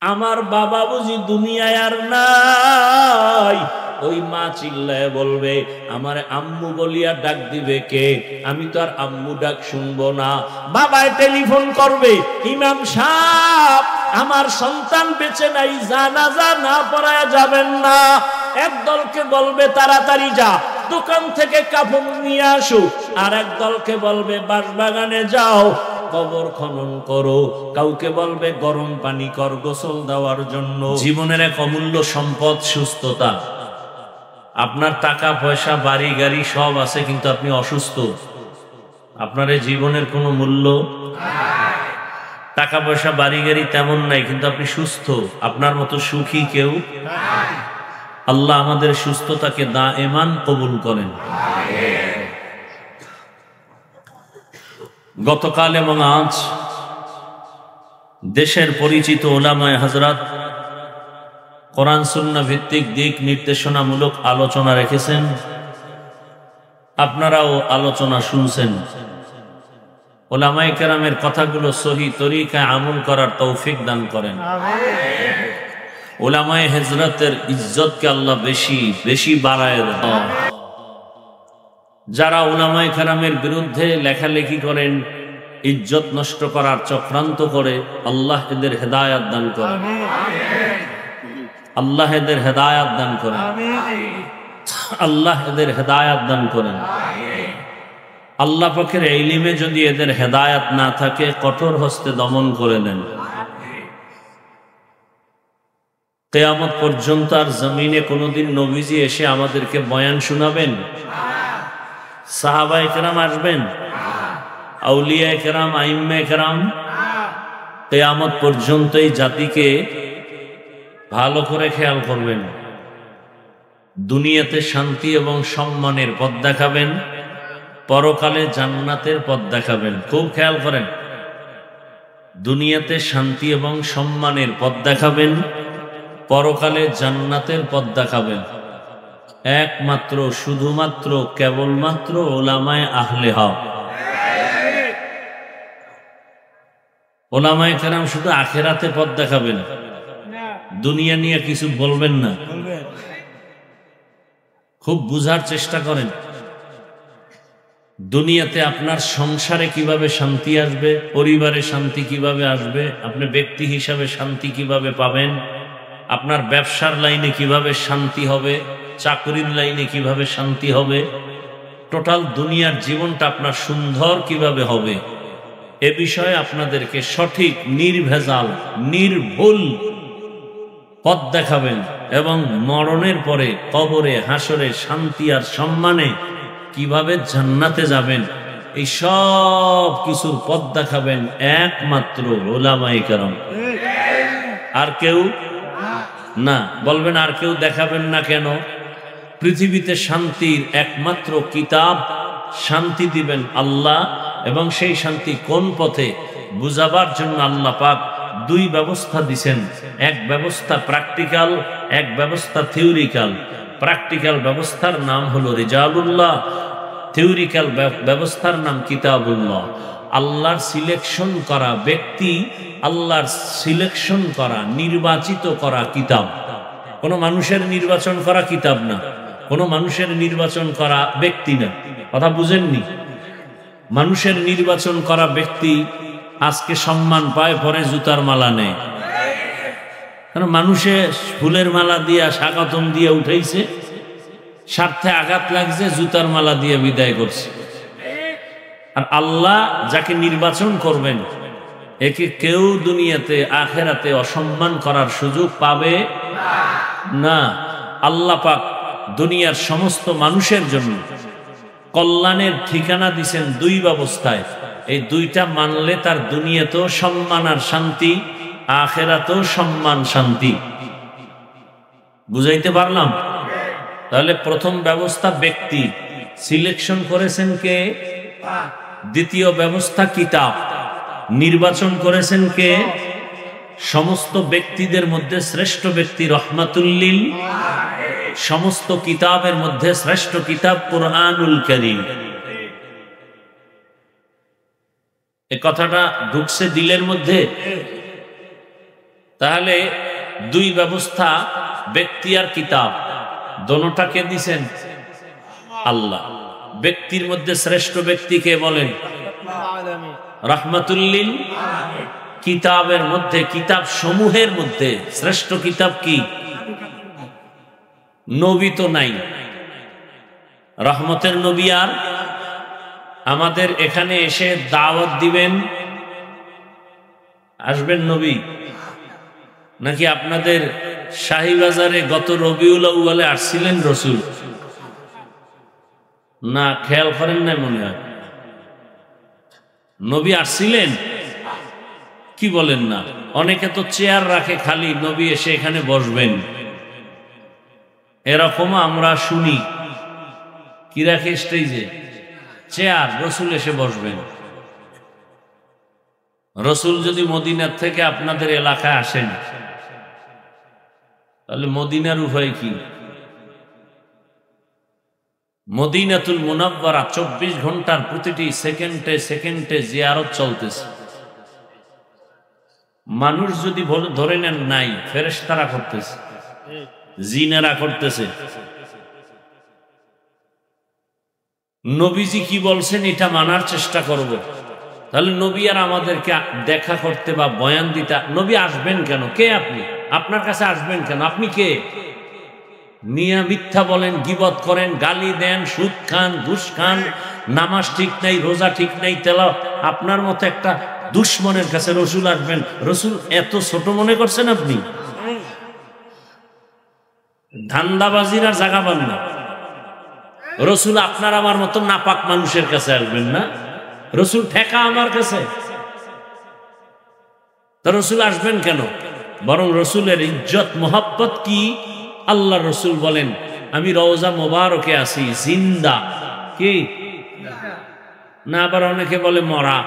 আমার বাবা বুঝি দুনিয়ায় আর নাই। ওই মা চিল্লায় বলবে আমার আম্মু বলিয়া ডাক দিবে কে? আমি তো আর আম্মু ডাক শুনবো না। বাবায় টেলিফোন করবে, ইমাম সাহেব আমার সন্তান বেঁচে নাই, জানাজা না পড়ায়া যাবেন না। একদলকে বলবে তাড়াতাড়ি যা দোকান থেকে কাপড় নিয়ে আসো, আর একদলকে বলবে বাঁশবাগানে যাও কবর খনন করো, কাউকে বলবে গরম পানি কর গোসল দেওয়ার জন্য। জীবনের এক অমূল্য সম্পদ সুস্থতা। আপনার টাকা পয়সা বাড়ি গাড়ি সব আছে, কিন্তু আপনি অসুস্থ, আপনার এই জীবনের কোনো মূল্য। টাকা পয়সা বাড়ি গাড়ি তেমন নাই, কিন্তু আপনি সুস্থ, আপনার মতো সুখী কেউ। আল্লাহ আমাদের সুস্থতাকে দায়েমান কবুল করেন। গতকাল এবং আজ দেশের পরিচিত ওলামায়ে হযরত কোরআন সুন্নাহ ভিত্তিক দিক নির্দেশনামূলক আলোচনা রেখেছেন। আপনারাও আলোচনা শুনছেন। ওলামায়ে কেরামের কথাগুলো সহি তরিকায় আমল করার তৌফিক দান করেন। ওলামায়ে হযরতের ইজ্জতকে আল্লাহ বেশি বেশি বাড়ায় দেন। যারা ওলামায়ে কেরামের বিরুদ্ধে লেখালেখি করেন, ইজ্জত নষ্ট করার চক্রান্ত করে, আল্লাহ এদের হেদায়াত দান করেন। আল্লাহ এদের হেদায়াত দান করেন। আল্লাহ এদের হেদায়াত দান করেন। আল্লাহ পাকের ইলমে যদি এদের হেদায়াত না থাকে, কঠোর হস্তে দমন করে দেন। কিয়ামত পর্যন্ত আর জমিনে কোনোদিন নবীজি এসে আমাদেরকে বয়ান শোনাবেন? সাহাবায়ে কেরাম আসবেন? আউলিয়ায়ে কেরাম, আইম্মায়ে কেরাম? কিয়ামত পর্যন্ত এই জাতিকে ভালো করে খেয়াল করবেন। দুনিয়াতে শান্তি এবং সম্মানের পথ দেখাবেন, পরকালে জান্নাতের পথ দেখাবেন। খুব খেয়াল করেন। দুনিয়াতে শান্তি এবং সম্মানের পথ দেখাবেন, পরকালে জান্নাতের পথ দেখাবেন। একমাত্র শুধুমাত্র কেবলমাত্র ওলামায়ে আহলে হক। ওলামায়ে কেরাম শুধু আখিরাতে পথ দেখাবেন, দুনিয়া নিয়ে কিছু বলবেন না। খুব বুঝার চেষ্টা করেন। দুনিয়াতে আপনার সংসারে কিভাবে শান্তি আসবে, পরিবারে শান্তি কিভাবে আসবে, আপনি ব্যক্তি হিসাবে শান্তি কিভাবে পাবেন, আপনার ব্যবসার লাইনে কিভাবে শান্তি হবে, চাকরির লাইনে কিভাবে শান্তি হবে, টোটাল দুনিয়ার জীবনটা আপনার সুন্দর কিভাবে হবে, এ বিষয়ে আপনাদেরকে সঠিক নির্ভেজাল নির্ভুল পথ দেখাবেন। এবং মরণের পরে কবরে হাসরে শান্তি আর সম্মানে কিভাবে জান্নাতে যাবেন, এই সব কিছুর পথ দেখাবেন একমাত্র ওলামায়ে কেরাম। আর কেউ না। বলবেন আর কেউ দেখাবেন না কেন? পৃথিবীতে শান্তির একমাত্র কিতাব, শান্তি দিবেন আল্লাহ, এবং সেই শান্তি কোন পথে বুঝাবার জন্য আল্লাহ পাক দুই ব্যবস্থা দিছেন। এক ব্যবস্থা প্র্যাকটিক্যাল, এক ব্যবস্থা থিওরিক্যাল। প্র্যাকটিক্যাল ব্যবস্থার নাম হলো রিজালুল্লাহ, থিওরিক্যাল ব্যবস্থার নাম কিতাবুল্লাহ। আল্লাহর সিলেকশন করা ব্যক্তি, আল্লাহর সিলেকশন করা নির্বাচিত করা কিতাব। কোন মানুষের নির্বাচন করা কিতাব না, কোন মানুষের নির্বাচন করা ব্যক্তি না। কথা বুঝেননি? মানুষের নির্বাচন করা ব্যক্তি আজকে সম্মান পায়, পরে জুতার মালা নেয়। কারণ মানুষে ফুলের মালা দিয়া স্বাগতম দিয়ে উঠেছে, স্বার্থে আঘাত লাগছে, জুতার মালা দিয়ে বিদায় করছে। আর আল্লাহ যাকে নির্বাচন করবেন, একে কেউ দুনিয়াতে আখেরাতে অসম্মান করার সুযোগ পাবে না। আল্লাহ পাক দুনিয়ার সমস্ত মানুষের জন্য কল্যাণের ঠিকানা দিছেন দুই ব্যবস্থায়। এই দুইটা মানলে তার দুনিয়াতেও সম্মান আর শান্তি, আখেরাতেও সম্মান শান্তি। বুঝাইতে পারলাম? তাহলে প্রথম ব্যবস্থা ব্যক্তি, সিলেকশন করেছেন কে? দ্বিতীয় ব্যবস্থা কিতাব, নির্বাচন করেছেন কে? সমস্ত ব্যক্তিদের মধ্যে শ্রেষ্ঠ ব্যক্তি রহমাতুল্লিল, সমস্ত কিতাবের মধ্যে শ্রেষ্ঠ কিতাব কুরআনুল কারীম। এই কথাটা ঢুকছে দিলের মধ্যে? তাহলে দুই ব্যবস্থা, ব্যক্তি আর কিতাব, দোনোটাকে দিছেন আল্লাহ। ব্যক্তির মধ্যে শ্রেষ্ঠ ব্যক্তিকে বলেন রাহমাতুল্লিল। কিতাবের মধ্যে, কিতাব সমূহের মধ্যে শ্রেষ্ঠ কিতাব কি? নবী তো নাই, রহমতের নবী। আর আমাদের এখানে এসে দাওয়াত দিবেন, আসবেন নবী, নাকি আপনাদের শাহীবাজারে গত রবিউল আউয়ালে আসছিলেন রসুল? না, খেয়াল করেন না মনে হয়। নবী আসছিলেন? কি বলেন না? অনেকে তো চেয়ার রাখে খালি, নবী এসে এখানে বসবেন, এরকম আমরা শুনি। কি রাখে স্টেজে? চেয়ার, রসুল এসে বসবেন। রসুল যদি মদিনার থেকে আপনাদের এলাকায় আসেন, তাহলে মদিনার উপায় কি? মদিনাতুল মুনাওয়ারা 24 ঘন্টার প্রতিটি সেকেন্ডে সেকেন্ডে জিয়ারত চলতেছে। মানুষ যদি ধরে নেন নাই, ফেরেশতারা করতেছে, জিনেরা করতেছে। নবীজি কি বলছেন এটা মানার চেষ্টা করব। তাহলে নবী আর আমাদেরকে দেখা করতে বা বয়ান দিতে, নবী আসবেন কেন? কে আপনি? আপনার কাছে আসবেন কেন? আপনি কে? নিয়া মিথ্যা বলেন, গীবত করেন, গালি দেন, সুদ খান, ঘুষ খান, নামাজ ঠিক নাই, রোজা ঠিক নাই, তেলাওয়াত। আপনার মতো একটা দুশ্মনের কাছে রসুল আসবেন? রসুল এত ছোট মনে করছেন আপনি? ধান্দাবাজির আর জায়গা পান না। রসুল আপনার আমার মতো নাপাক মানুষের কাছে আসবেন না। রসুল ঠেকা আমার কাছে, তা রসুল আসবেন কেন? বরং রসুলের ইজ্জত মোহাব্বত কি? আল্লাহ রসুল বলেন, আমি রওজা মোবারকে আছি জিন্দা। কি না? আবার অনেকে বলে মরা।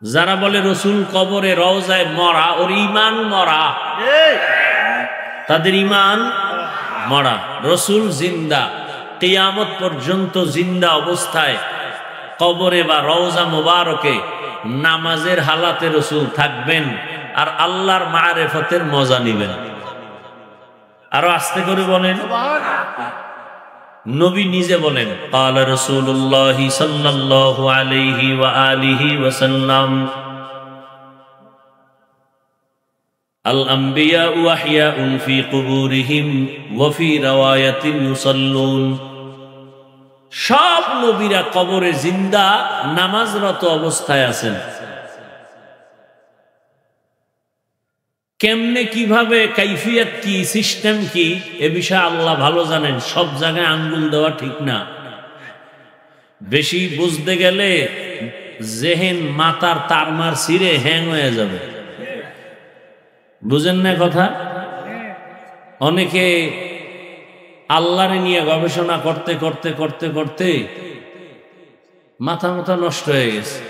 যারা বলে রসুল কবরে রওজায় মরা, ওর ইমান মরা, তাদের ইমান মরা। রসুল জিন্দা, কিয়ামত পর্যন্ত জিন্দা অবস্থায় কবরে বা রওজা মোবারকে নামাজের হালাতে রসুল থাকবেন আর আল্লাহর মারেফতের মজা নিবেন। আরো আস্তে করে বলেন। নবী নিজে বলেন, ক্বালা রাসূলুল্লাহ সাল্লাল্লাহু আলাইহি ওয়া আলিহি ওয়াসাল্লাম, আল আম্বিয়াউ আহইয়াউন ফি কুবুরিহিম ওয়া ফি রাওয়ায়াতিন ইউসাল্লুন। সব নবীরা কবরে জিন্দা, নামাজরত অবস্থায় আছেন। কেমনে, কিভাবে, কাইফিয়ত কি, সিস্টেম কি, এ বিষয়ে আল্লাহ ভালো জানেন। সব জায়গায় আঙ্গুল দেওয়া ঠিক না। বেশি বুঝতে গেলে জেহেন, মাথার তারমার ছিঁড়ে হ্যাং হয়ে যাবে। বুঝেন না কথা? অনেকে আল্লাহরে নিয়ে গবেষণা করতে করতে করতে করতে মাথা নষ্ট হয়ে গেছে।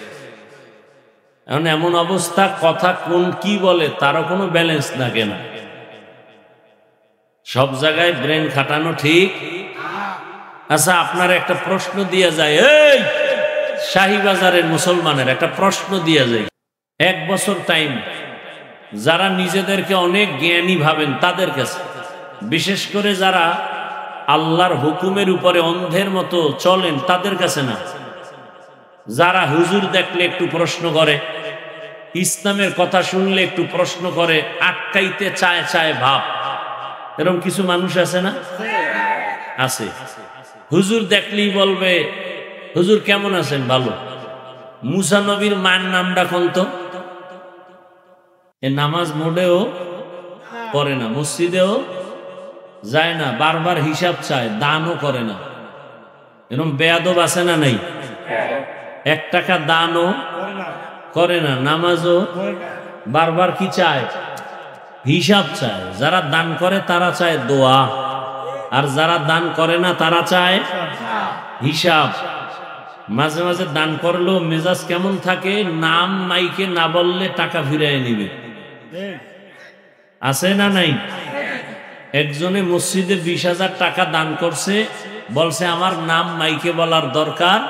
এখন এমন অবস্থা, কথা কোন কি বলে তারও কোনো ব্যালেন্স থাকে না। সব জায়গায় ব্রেন খাটানো ঠিক। আচ্ছা, আপনার একটা প্রশ্ন দিয়ে যায়, এই শাহীবাজারের মুসলমানের একটা প্রশ্ন দিয়ে যায়। 1 বছর টাইম, যারা নিজেদেরকে অনেক জ্ঞানী ভাবেন তাদের কাছে, বিশেষ করে যারা আল্লাহর হুকুমের উপরে অন্ধের মতো চলেন তাদের কাছে না, যারা হুজুর দেখলে একটু প্রশ্ন করে, ইসলামের কথা শুনলে একটু প্রশ্ন করে, আটকাইতে চায় ভাব, এরকম কিছু মানুষ আছে না? আছে। হুজুর দেখলেই বলবে, হুজুর কেমন আছেন? ভালো। মুসা নবীর মায়ের নামটা কোন তো? এ নামাজ মোড়েও পড়ে না, মসজিদেও যায় না, বারবার হিসাব চায়, দানও করে না। এরকম বেয়াদব আছে না? নাই। 1 টাকা দানও করে না, নামাজও বারবার কি চায়? হিসাব চায়। যারা দান করে তারা চায় দোয়া, আর যারা দান করে না তারা চায় হিসাব। মাঝে মাঝে দান করলেও মেজাজ কেমন থাকে, নাম মাইকে না বললে টাকা ফিরিয়ে নিবে। আছে না নাই? একজনে মসজিদে 20,000 টাকা দান করছে, বলছে আমার নাম মাইকে বলার দরকার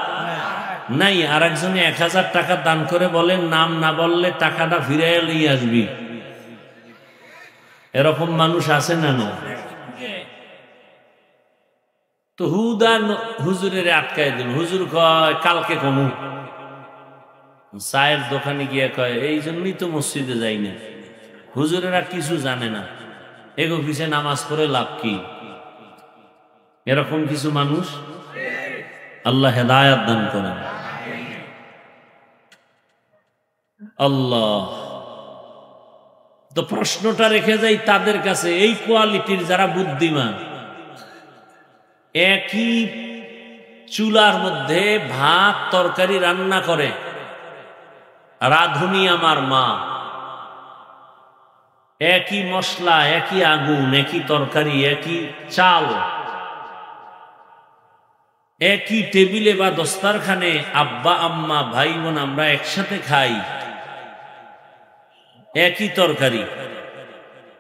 নাই, আর একজনে 1000 টাকা দান করে বলেন নাম না বললে টাকাটা ফিরে নিয়ে আসবি। এরকম মানুষ আছে না? না, তো হুদা হুজুরের আটকায় দিল। হুজুর কয় কালকে কমু। চায়ের দোকানে গিয়ে কয় এই জন্যই তো মসজিদে যাই না, হুজুরেরা কিছু জানে না, এগো পিছে নামাজ পড়ে লাভ কি? এরকম কিছু মানুষ আল্লাহ হেদায়াত দান করেন। আল্লাহ, তো প্রশ্নটা রেখে যাই তাদের কাছে, এই কোয়ালিটির যারা বুদ্ধিমান, একই চুলার মধ্যে ভাত তরকারি রান্না করে রাঁধুনি আমার মা, একই মশলা, একই আগুন, একই তরকারি, একই চাল, একই টেবিলে বা দস্তারখানে আব্বা আম্মা ভাই বোন আমরা একসাথে খাই, একই তরকারি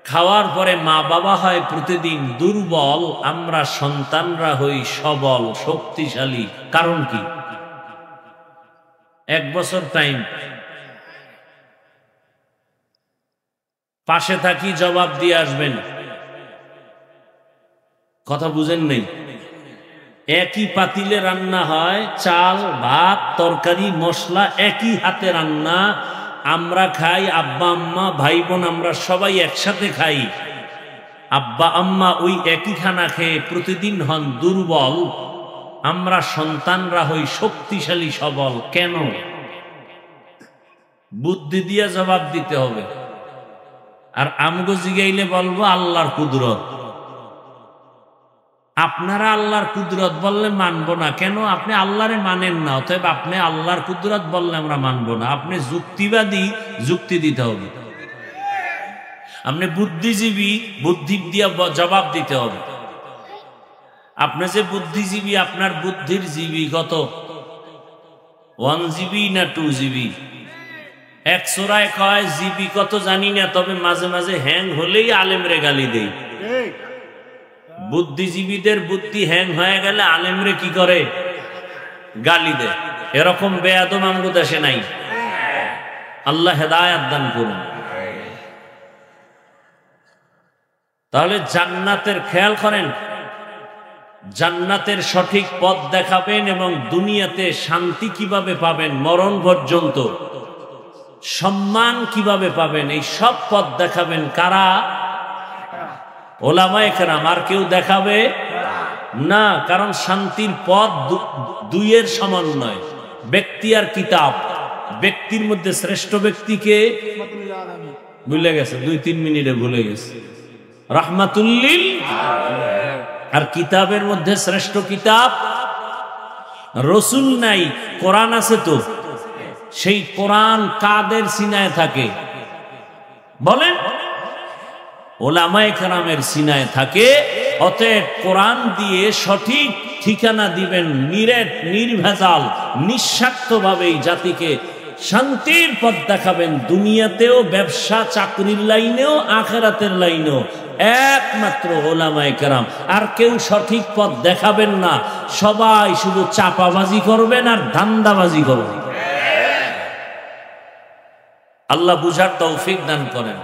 খাওয়ার পরে মা বাবা হয় প্রতিদিন দুর্বল, আমরা সন্তানরা হই সবল শক্তিশালী। কারণ কি? 1 বছর টাইম, পাশে থাকি, জবাব দিয়ে আসবেন। কথা বুঝেন নেই? একই পাতিলে রান্না হয়, চাল ভাত তরকারি মশলা একই হাতে রান্না, আমরা খাই, আব্বা আম্মা ভাই বোন আমরা সবাই একসাথে খাই। আব্বা আম্মা ওই একই খানা খেয়ে প্রতিদিন হন দুর্বল, আমরা সন্তানরা হই শক্তিশালী সবল। কেন? বুদ্ধি দিয়ে জবাব দিতে হবে। আর আমগো জিগাইলে বলবো আল্লাহর কুদরত। আপনারা আল্লাহর কুদরত বললে মানবো না। কেন? আপনি আল্লাহরে মানেন না, অতএব আপনি আল্লাহর কুদরত বললে আমরা মানবো না। আপনি যুক্তিবাদী, যুক্তি দিতে হবে। আপনি বুদ্ধিজীবী, বুদ্ধি দিয়ে জবাব দিতে হবে। আপনি যে বুদ্ধিজীবী, আপনার বুদ্ধির জিবি কত? 1 জিবি না 2 জিবি? 100 কয় জিবি কত জানি না, তবে মাঝে মাঝে হ্যাং হলেই আলেমরে গালি দেই। বুদ্ধিজীবীদের বুদ্ধি হ্যাং হয়ে গেলে আলেমরে কি করে? গালি দেয়। এরকম বেয়াদব আমগো দেশে নাই। আল্লাহ হেদায়াত দান করুন। তাহলে জান্নাতের খেয়াল করেন, জান্নাতের সঠিক পথ দেখাবেন এবং দুনিয়াতে শান্তি কিভাবে পাবেন, মরণ পর্যন্ত সম্মান কিভাবে পাবেন, এই সব পথ দেখাবেন কারা? ওলামায়ে কেরাম। আর কেউ দেখাবে না, কারণ শান্তির পথ দুইয়ের সমন্বয়, ব্যক্তি আর কিতাব। ব্যক্তির মধ্যে শ্রেষ্ঠ ব্যক্তিকে ভুলে গেছে, 2-3 মিনিটে ভুলে গেছে, রাহমাতুল্লিল। আর কিতাবের মধ্যে শ্রেষ্ঠ কিতাব রসুল নাই, কোরআন আছে। তো সেই কোরআন কাদের সিনায় থাকে বলেন? ওলামায়ে কেরামের সিনায় থাকে। অতএব কোরআন দিয়ে সঠিক ঠিকানা দিবেন, নির্ভেজাল নিঃস্বার্থভাবে জাতিকে শান্তির পথ দেখাবেন, দুনিয়াতেও, ব্যবসা চাকরির লাইনেও, আখিরাতের লাইনেও। একমাত্র ওলামায়ে কেরাম। আর কেউ সঠিক পথ দেখাবেন না, সবাই শুধু চাপাবাজি করবেন আর ধান্দাবাজি করবেন। আল্লাহ বুঝার তৌফিক দান করেন।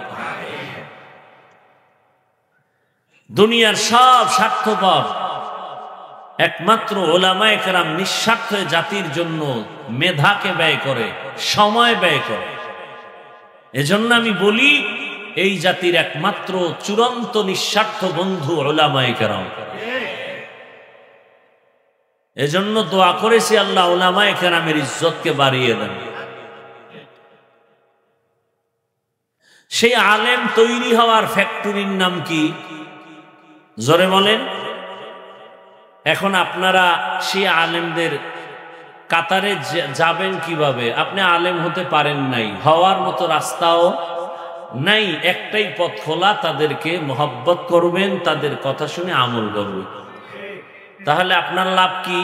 দুনিয়ার সব স্বার্থপর, একমাত্র ওলামায়ে কেরাম নিঃস্বার্থ জাতির জন্য মেধাকে ব্যয় করে, সময় ব্যয় করে। এজন্য আমি বলি, এই জাতির একমাত্র চূড়ান্ত নিঃস্বার্থ বন্ধু ওলামায়ে কেরাম। এজন্য দোয়া করেছি আল্লাহ ওলামায়ে কেরামের ইজ্জতকে বাড়িয়ে দেন। সেই আলেম তৈরি হওয়ার ফ্যাক্টরির নাম কি? জোরে বলেন। এখন আপনারা সেই আলেমদের কাতারে যাবেন কিভাবে? আপনি আলেম হতে পারেন নাই, হওয়ার মতো রাস্তাও নাই। একটাই পথ খোলা, তাদেরকে মহব্বত করবেন, তাদের কথা শুনে আমল করবেন। তাহলে আপনার লাভ কি?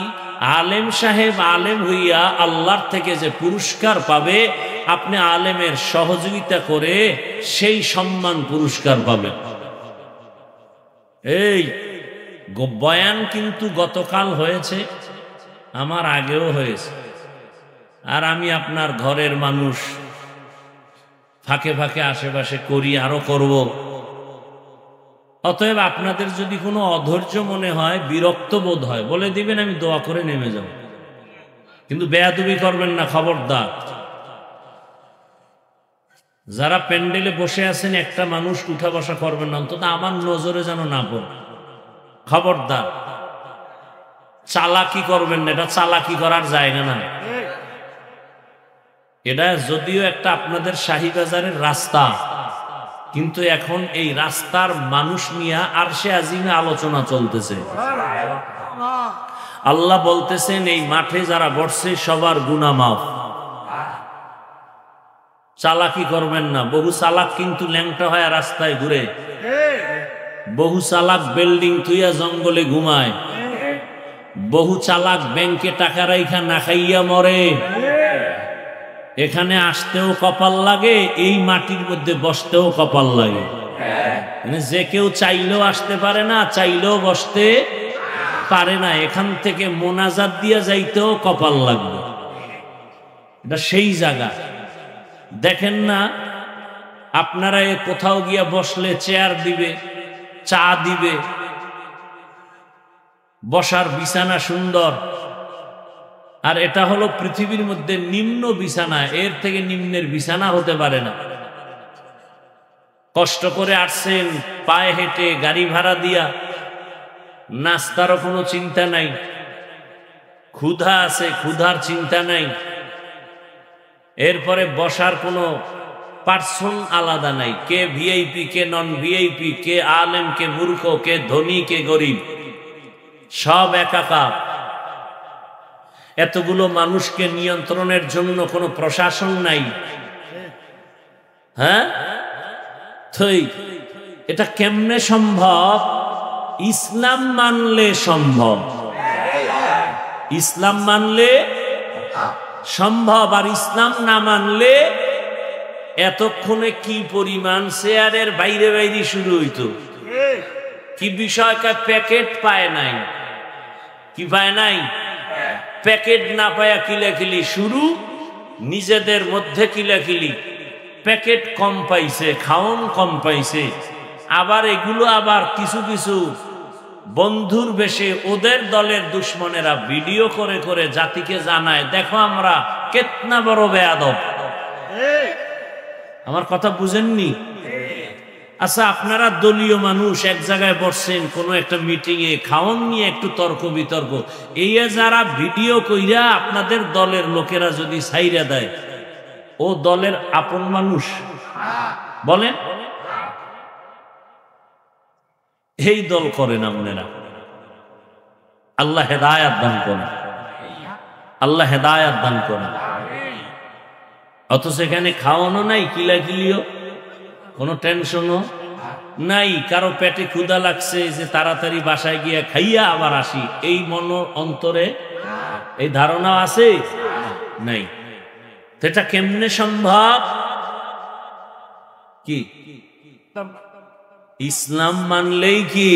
আলেম সাহেব আলেম হইয়া আল্লাহর থেকে যে পুরস্কার পাবে, আপনি আলেমের সহযোগিতা করে সেই সম্মান পুরস্কার পাবেন। এই বয়ান কিন্তু গতকাল হয়েছে, আমার আগেও হয়েছে। আর আমি আপনার ঘরের মানুষ, ফাঁকে ফাঁকে আশেপাশে করি, আরো করব। অতএব আপনাদের যদি কোনো অধৈর্য মনে হয়, বিরক্ত বোধ হয়, বলে দিবেন, আমি দোয়া করে নেমে যাব। কিন্তু বেয়াদবি করবেন না, খবরদার। যারা প্যান্ডেলে বসে আছেন, একটা মানুষ উঠা বসা করবেন না, অন্তত আমার নজরে যেন না পড়ে। খবরদার, চালাকি করবেন না, এটা চালাকি করার জায়গা না। এটা যদিও একটা আপনাদের শাহীবাজারের রাস্তা, কিন্তু এখন এই রাস্তার মানুষ নিয়ে আরশে আজিমে আলোচনা চলতেছে। আল্লাহ বলতেছেন, এই মাঠে যারা বসছে সবার গুনাহ মাফ। চালাকি করবেন না। বহু চালাক কিন্তু ল্যাংটা হয়ে রাস্তায় ঘুরে, বহু চালাক বিল্ডিং থুইয়া জঙ্গলে ঘুমায়, বহু চালাক ব্যাংকে টাকা রাইখা না খাইয়া মরে। এখানে আসতেও কপাল লাগে, এই মাটির মধ্যে বসতেও কপাল লাগে। যে কেউ চাইলেও আসতে পারে না, চাইলেও বসতে পারে না। এখান থেকে মোনাজাত দিয়ে যাইতেও কপাল লাগবে। এটা সেই জায়গা। দেখেন না, আপনারা কোথাও গিয়া বসলে চেয়ার দিবে, চা দিবে, বসার বিছানা সুন্দর। আর এটা হলো পৃথিবীর মধ্যে নিম্ন বিছানা, এর থেকে নিম্নের বিছানা হতে পারে না। কষ্ট করে আসছেন, পায়ে হেঁটে, গাড়ি ভাড়া দিয়া, নাস্তারও কোনো চিন্তা নাই, ক্ষুধা আছে, ক্ষুধার চিন্তা নাই। এরপরে বসার কোনো পার্সন আলাদা নাই, কে ভিআইপি, কে নন ভিআইপি, কে আলেম, কে মূর্খ, কে ধনী, কে গরিব, সব একাকার। এতগুলো মানুষকে নিয়ন্ত্রণের জন্য কোনো প্রশাসন নাই। হ্যাঁ, এটা কেমনে সম্ভব? ইসলাম মানলে সম্ভব, ইসলাম মানলে সম্ভব। আর ইসলাম না মানলে এতক্ষণে কি পরিমাণ চেয়ারের বাইরে বাইরে শুরু হইতো। কি বিষয়টা? প্যাকেট পায় নাই। কি পায় নাই? প্যাকেট না পায়া কিলাকিলি শুরু, নিজেদের মধ্যে কিলাকিলি। প্যাকেট কম পাইছে, খাওন কম পাইছে। আবার এগুলো আবার কিছু কিছু বন্ধুর বেশে ওদের দলের দুশ্মনেরা ভিডিও করে করে জাতিকে জানায়, দেখো আমরা কেতনা বড় বেয়াদব। আমার কথা বুঝেননি? আচ্ছা, আপনারা দলীয় মানুষ, এক জায়গায় বসছেন কোনো একটা মিটিং এ, খাওন নিয়ে একটু তর্ক বিতর্ক, এই যারা ভিডিও কইরা আপনাদের দলের লোকেরা যদি ছাইরা দেয়, ও দলের আপন মানুষ? বলেন, এই দল করেন আপনারা। আল্লাহ হেদায়াত দান করেন, আল্লাহ হেদায়াত দান করেন। অথচ এখানে খাওয়ানো নাই, কিলাকিলিও, কোনো টেনশনও নাই। কারো পেটে ক্ষুধা লাগছে যে তাড়াতাড়ি বাসায় গিয়া খাইয়া আবার আসি, এই মন অন্তরে এই ধারণা আছে? নাই। এটা কেমনে সম্ভব? কি ইসলাম মানলেই কি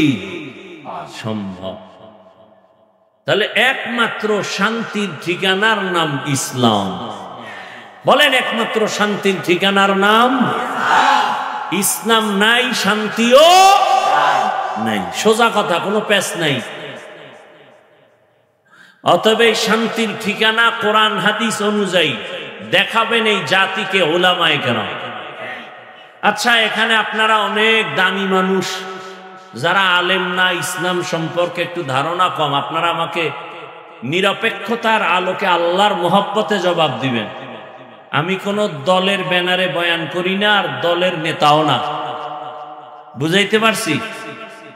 সম্ভব? তাহলে একমাত্র শান্তির ঠিকানার নাম ইসলাম। বলেন, একমাত্র শান্তির ঠিকানার নাম ইসলাম। নাই, শান্তিও নাই। সোজা কথা, কোনো প্যাচ নাই। অতএব এই শান্তির ঠিকানা কোরআন হাদিস অনুযায়ী দেখাবেন এই জাতিকে উলামায়ে কেরাম। আচ্ছা, এখানে আপনারা অনেক দামি মানুষ, যারা আলেম না, ইসলাম সম্পর্কে একটু ধারণা কম, আপনারা আমাকে নিরপেক্ষতার আলোকে আল্লাহর মোহব্বতে জবাব দিবেন। আমি কোনো দলের ব্যানারে বয়ান করি না, আর দলের নেতাও না। বুঝাইতে পারছি?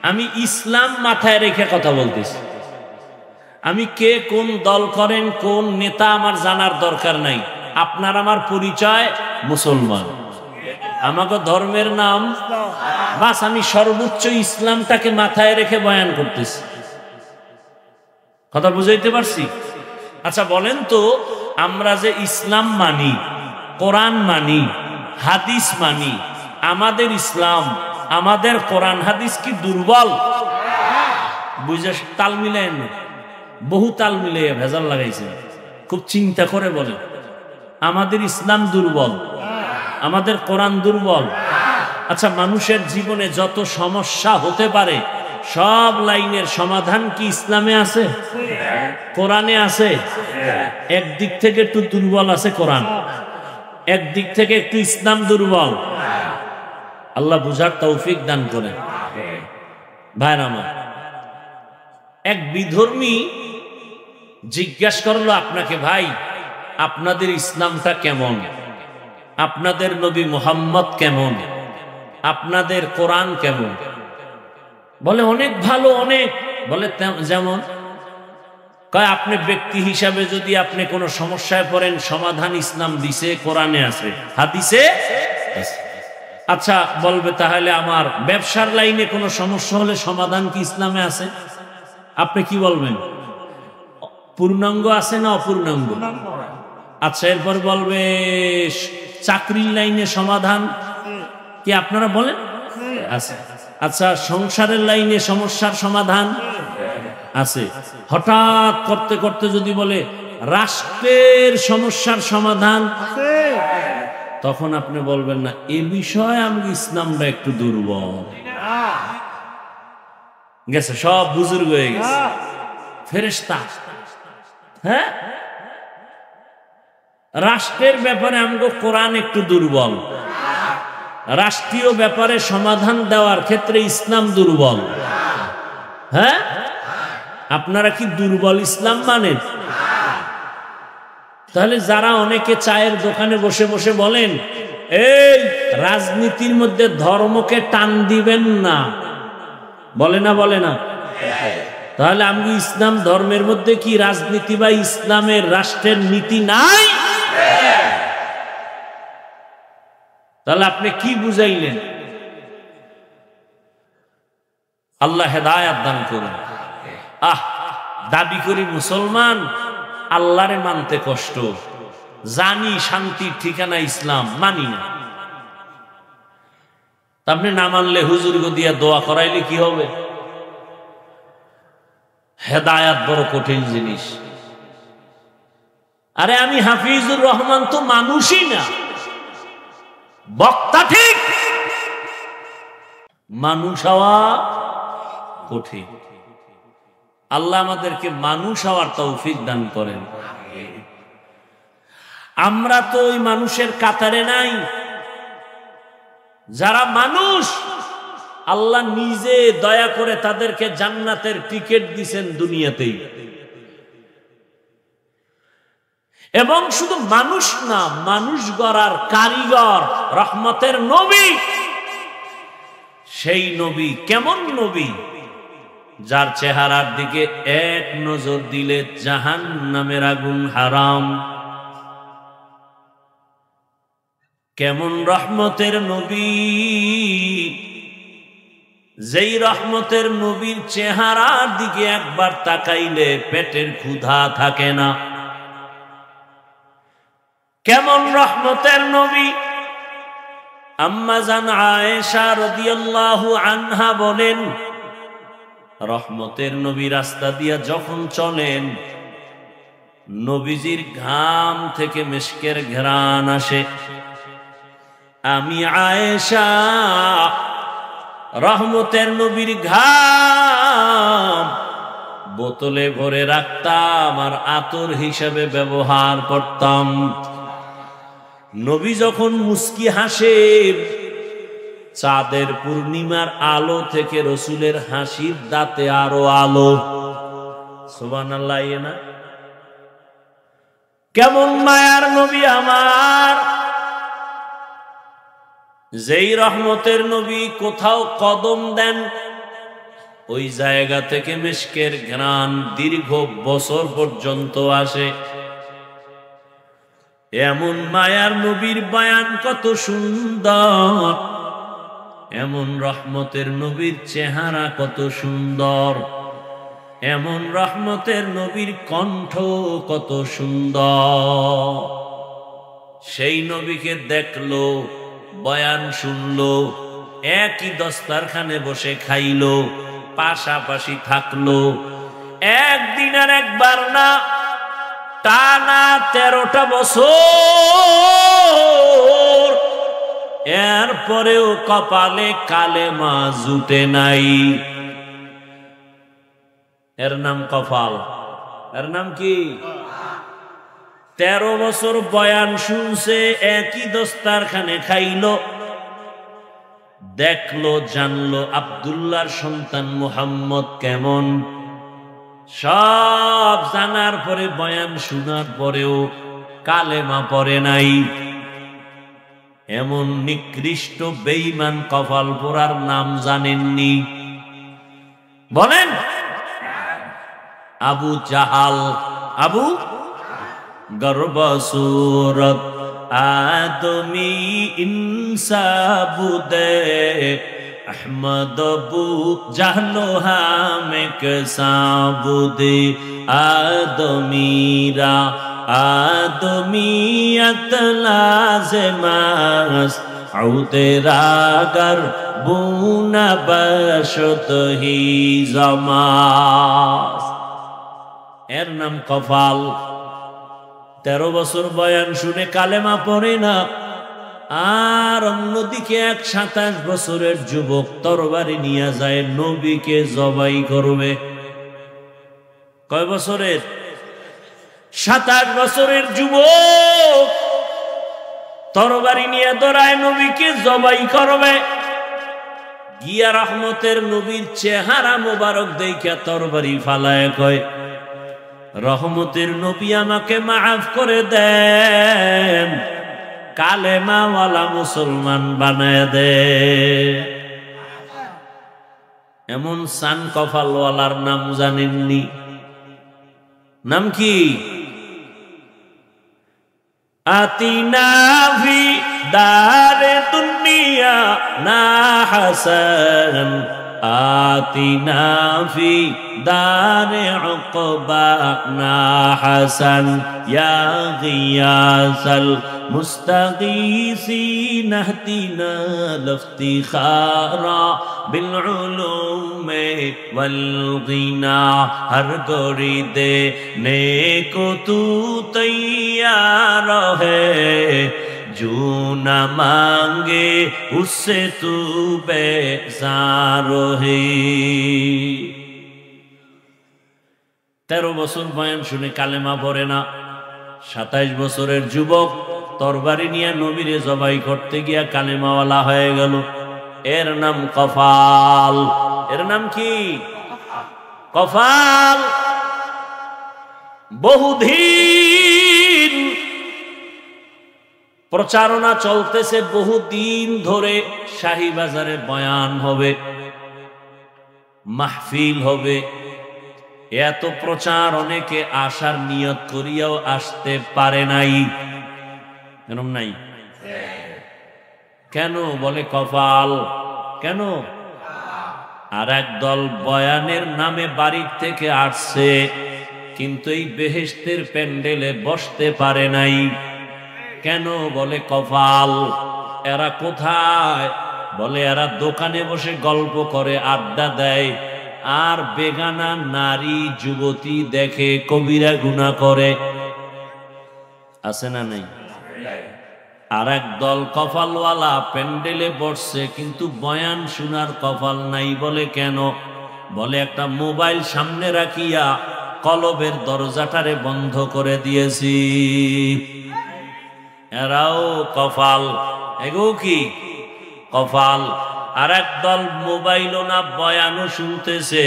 আমি ইসলাম মাথায় রেখে কথা বলতেছি। আমি কে কোন দল করেন, কোন নেতা আমার জানার দরকার নাই। আপনার আমার পরিচয় মুসলমান, আমাকে ধর্মের নাম বাস। আমি সর্বোচ্চ ইসলামটাকে মাথায় রেখে বয়ান করতেছি। কথা বুঝাইতে পারছি? আচ্ছা বলেন তো, আমরা যে ইসলাম মানি, কোরআন মানি, হাদিস মানি, আমাদের ইসলাম, আমাদের কোরআন হাদিস কি দুর্বল? বুঝে তাল মিলায় না, বহু তাল মিলাইয়া ভেজাল লাগাইছে। খুব চিন্তা করে বলেন, আমাদের ইসলাম দুর্বল, আমাদের কোরআন দুর্বল। আচ্ছা, মানুষের জীবনে যত সমস্যা হতে পারে সব লাইনের সমাধান কি ইসলামে আছে? কোরআনে আছে? একদিক থেকে একটু দুর্বল আছে কোরআন, একদিক থেকে একটু ইসলাম দুর্বল। আল্লাহ বুঝার তৌফিক দান করেন। ভাইরা আমার, এক বিধর্মী জিজ্ঞাসা করলো আপনাকে, ভাই আপনাদের ইসলামটা কেমন, আপনাদের নবী মুহাম্মদ কেমন, আপনাদের কোরআন কেমন? বলে অনেক ভালো, অনেক। বলে যেমন? কয় আপনি ব্যক্তি হিসাবে যদি আপনি কোনো সমস্যায় পড়েন, সমাধান ইসলাম দিছে, কোরআনে আছে, হাদিসে আছে। আচ্ছা বলবে তাহলে আমার ব্যবসার লাইনে কোনো সমস্যা হলে সমাধান কি ইসলামে আছে? আপনি কি বলবেন? পূর্ণাঙ্গ আছে না অপূর্ণাঙ্গ? আচ্ছা, এরপর বলবে চাকরির লাইনে সমাধান কি আপনারা বলেন আছে? আচ্ছা, সংসারের লাইনে সমস্যার সমাধান আছে। হঠাৎ করতে করতে যদি বলে রাষ্ট্রের সমস্যার সমাধান, তখন আপনি বলবেন না এ বিষয়ে আমি ইসলামটা একটু দুর্বল গেছে, সব বুজুর্গ হয়ে গেছে, ফেরেশতা। হ্যাঁ, রাষ্ট্রের ব্যাপারে আমগো কোরআন একটু দুর্বল, রাষ্ট্রীয় ব্যাপারে সমাধান দেওয়ার ক্ষেত্রে ইসলাম দুর্বল। হ্যাঁ, আপনারা কি দুর্বল ইসলাম মানেন? তাহলে যারা অনেকে চায়ের দোকানে বসে বসে বলেন এই রাজনীতির মধ্যে ধর্মকে টান দিবেন না, বলে না? বলে না? তাহলে আমি ইসলাম ধর্মের মধ্যে কি রাজনীতি বা ইসলামের রাষ্ট্রের নীতি নাই? তাহলে আপনি কি বুঝাইলেন? আল্লাহ হেদায়েত দান করুন। দাবি করি মুসলমান, আল্লাহরে মানতে কষ্ট, জানি শান্তির ঠিকানা ইসলাম, মানি না। আপনি না মানলে হুজুর দিয়া দোয়া করাইলে কি হবে? হেদায়েত বড় কঠিন জিনিস। আরে আমি হাফিজুর রহমান তো মানুষই না, বক্তা ঠিক, মানুষ হওয়া কঠিন। আল্লাহ আমাদেরকে মানুষ হওয়ার তৌফিক দান করেন। আমরা তো ওই মানুষের কাতারে নাই। যারা মানুষ, আল্লাহ নিজে দয়া করে তাদেরকে জান্নাতের টিকিট দিয়েছেন দুনিয়াতেই। এবং শুধু মানুষ না, মানুষ গড়ার কারিগর রহমতের নবী। সেই নবী কেমন নবী? যার চেহারার দিকে এক নজর দিলে জাহান্নামের আগুন হারাম। কেমন রহমতের নবী? যেই রহমতের নবীর চেহারার দিকে একবার তাকাইলে পেটের ক্ষুধা থাকে না। কেমন রহমতের নবী? আম্মা জান আয়েশা রাদিয়াল্লাহু আনহা বলেন, রহমতের নবী রাস্তা দিয়া যখন চলেন, নবীজির ঘাম থেকে মিশকের ঘ্রাণ আসে। আমি আয়েশা রহমতের নবীর ঘাম বোতলে ভরে রাখতাম আর আতর হিসেবে ব্যবহার করতাম। নবী যখন মুস্কি হাসে, চাঁদের পূর্ণিমার আলো থেকে রসুলের হাসির দাঁতে আরো আলো। সুবহানাল্লাহ। না কেমন মায়ার নবী আমার? যেই রহমতের নবী কোথাও কদম দেন, ওই জায়গা থেকে মিশকের ঘ্রাণ দীর্ঘ বছর পর্যন্ত আসে। এমন মায়ার নবীর বয়ান কত সুন্দর, এমন রহমতের নবীর চেহারা কত সুন্দর, এমন রহমতের নবীর কণ্ঠ কত সুন্দর। সেই নবীকে দেখলো, বয়ান শুনলো, একই দস্তারখানে বসে খাইলো, পাশাপাশি থাকলো। একদিন আর একবার না, টানা 13টা বছর, এরপরেও কপালে কালেমা জুটে নাই। এর নাম কপাল। এর নাম কি? 13 বছর বয়ান শুনছে, একই দস্তারখানে খাইলো, দেখলো জানলো আব্দুল্লাহর সন্তান মুহাম্মদ কেমন। সব জানার পরে, বয়ান শোনার পরেও কালেমা পড়ে নাই। এমন নিকৃষ্ট বেঈমান কপাল পোড়ার নাম জানেননি? বলেন। আবু জাহাল, আবু গর্বসুরত আদমি ইনসাবুদে अहमद अबू जहलो हामेक साबुदे आदमीरा आदमीयत लाज़िमास औतेरागर बुना बशत ही जमास। एर नाम कफाल। 13 বছর বয়ান শুনে কালেমা পড়ে না। আর অন্যদিকে এক 27 বছরের যুবক তরবারি নিয়ে যায়, নবীকে জবাই করবে। কয় বছরের? 27 বছরের যুবক তরবারি নিয়ে দৌড়ায়, নবীকে জবাই করবে। গিয়া রহমতের নবীর চেহারা মোবারক দেখে তরবারি ফালায় কয়, রহমতের নবী আমাকে মাফ করে দেন, কালেমাওয়ালা মুসলমান বানায় দে। এমন সান কপালওয়ালার নাম জানেননি? নাম কি? আতিনা ফি দারে দুনিয়া না হাসান, আতিনা ফি দারে উকবা না হাসান, ইয়া গিয়াসাল मुस्तगीसीन हतीना लफ्तिखारा बिलउलूम वल्गिना। हर गोरी दे नेको तू तैयार है, जो न मांगे उससे तू बेजार है। 13 বছর বয়ান শুনে কালেমা পড়ে না। 27 বছরের যুবক তরবারি নিয়ে নবীরে জবাই করতে গিয়া কালেমাওয়ালা হয়ে গেল। এর নাম কফাল। এর নাম কি? কফাল। বহুদিন প্রচারণা চলতেছে, বহুদিন ধরে শাহী বাজারে বয়ান হবে, মাহফিল হবে। এত প্রচার, অনেকে আসার নিয়ত করিয়াও আসতে পারে নাই। এরকম নাই কেন? বলে কপাল। কেন? আর এক দল বয়ানের নামে বাড়ির থেকে আসছে, কিন্তু এই বেহেশতের প্যান্ডেলে বসতে পারে নাই। কেন? বলে কপাল। এরা কোথায়? বলে এরা দোকানে বসে গল্প করে, আড্ডা দেয়, আর বেগানা নারী যুবতী দেখে কবিরা গুনাহ করে। আছে না নাই? আর এক দল কপালওয়ালা প্যান্ডেলে বসছে, কিন্তু বয়ান শোনার কপাল নাই। বলে কেন? বলে একটা মোবাইল সামনে রাখিয়া কলবের দরজাটারে বন্ধ করে দিয়েছি। এরাও কপাল। এগো কি কপাল। আর এক দল মোবাইলও না, বয়ানও শুনতেছে,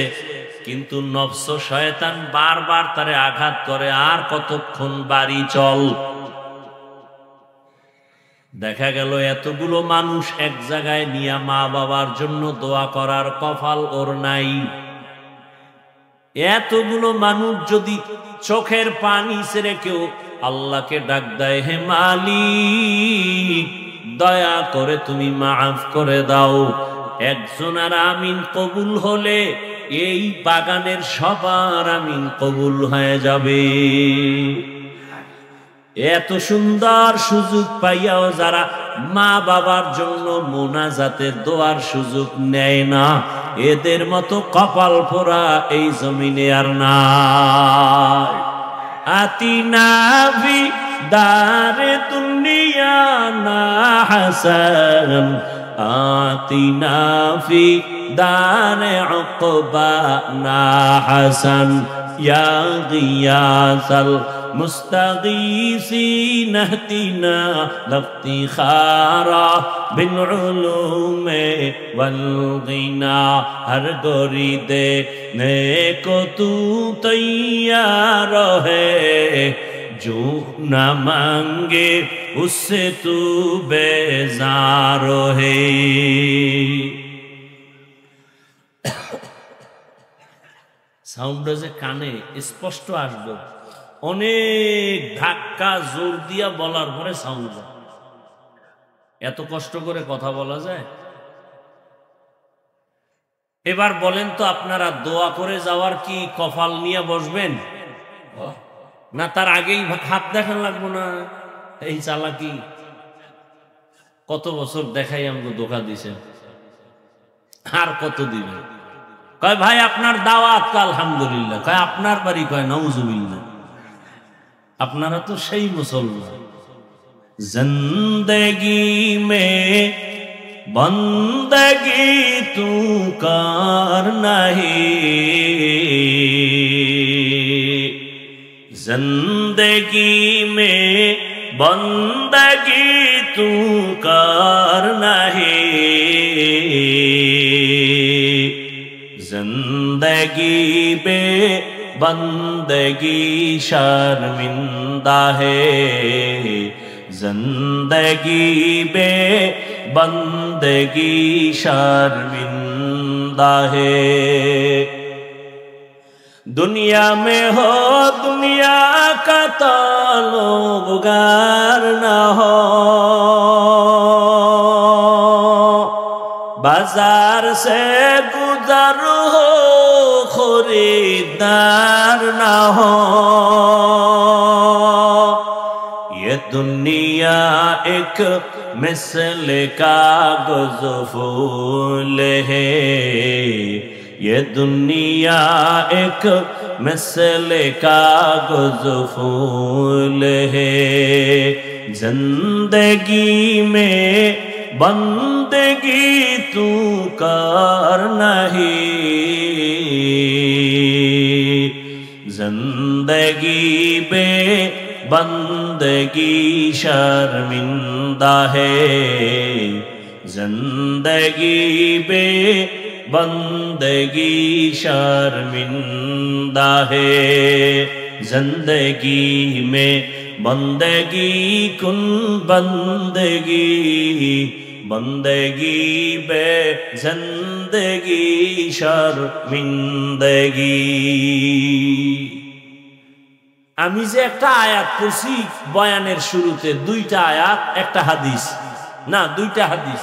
কিন্তু নফস শয়তান বারবার তারে আঘাত করে, আর কতক্ষণ বাড়ি চল। দেখা গেল এতগুলো মানুষ এক জায়গায় নিয়ে মা বাবার জন্য দোয়া করার কপাল ওর নাই। এতগুলো মানুষ যদি চোখের পানি ছেড়ে কেউ আল্লাহকে ডাক দেয়, হে মালিক দয়া করে তুমি মাফ করে দাও, একজনের আমিন কবুল হলে এই বাগানের সবার আমিন কবুল হয়ে যাবে। এত সুন্দর সুযোগ পাইয়াও যারা মা বাবার জন্য মোনাজাতের দোয়ার সুযোগ নেয় না, এদের মতো কপাল পোড়া এই জমিনে আর নাই। আতিনা ফি দারে দুনিয়া না হাসান আতিনা ফি দারে উকবা না হাসান ইয়া গিয়াসাল মুস্তাগীসিন ইহদিনা লিফতিখারা বিল উলুমে ওয়াল গিনা হর গোরি দে নেকো তু তৈয়ার है जो न मांगे उससे तू बेजार है। সাউন্ডটা যে কানে স্পষ্ট আসবে, অনেক ধাক্কা জোর দিয়া বলার পরে সাউন্ড। এত কষ্ট করে কথা বলা যায়? এবার বলেন তো, আপনারা দোয়া করে যাওয়ার কি কপাল নিয়ে বসবেন, না তার আগেই হাত দেখান লাগবো? না এই চালাকি কত বছর দেখাই আমাকে ধোঁকা দিছে, আর কত দিবে? কয় ভাই আপনার দাওয়াত, আলহামদুলিল্লাহ। কয় আপনার বাড়ি? কয় নাউজুবিল্লাহ। আপনারা তো সেই মুসলমান। জিন্দেগি মে বন্দগি তু কার নাহি, जिंदगी में बंदगी तू कर नहीं, जिंदगी पे बंदगी शर्मिंदा है, जिंदगी पे बंदगी शर्मिंदा है। दुनिया में हो दुनिया का ताल्लुगार न हो, बाजार से गुजर हो खरीदार न हो, ये दुनिया एक मिसल कागज़ फूल है, ये दुनिया एक मिसल कागज़ फूल है, जिंदगी में बंदगी तू कर नहीं, जिंदगी पे बंदगी शर्मिंदा है, जिंदगी पे बंदगी शर्मिंदा है, जिंदगी में बंदगी कुन बंदगी, बंदगी बे जिंदगी शर्मिंदगी। আমি যে একটা আয়াত পড়ছি বয়ানের শুরুতে, দুইটা আয়াত একটা হাদিস, না দুইটা হাদিস,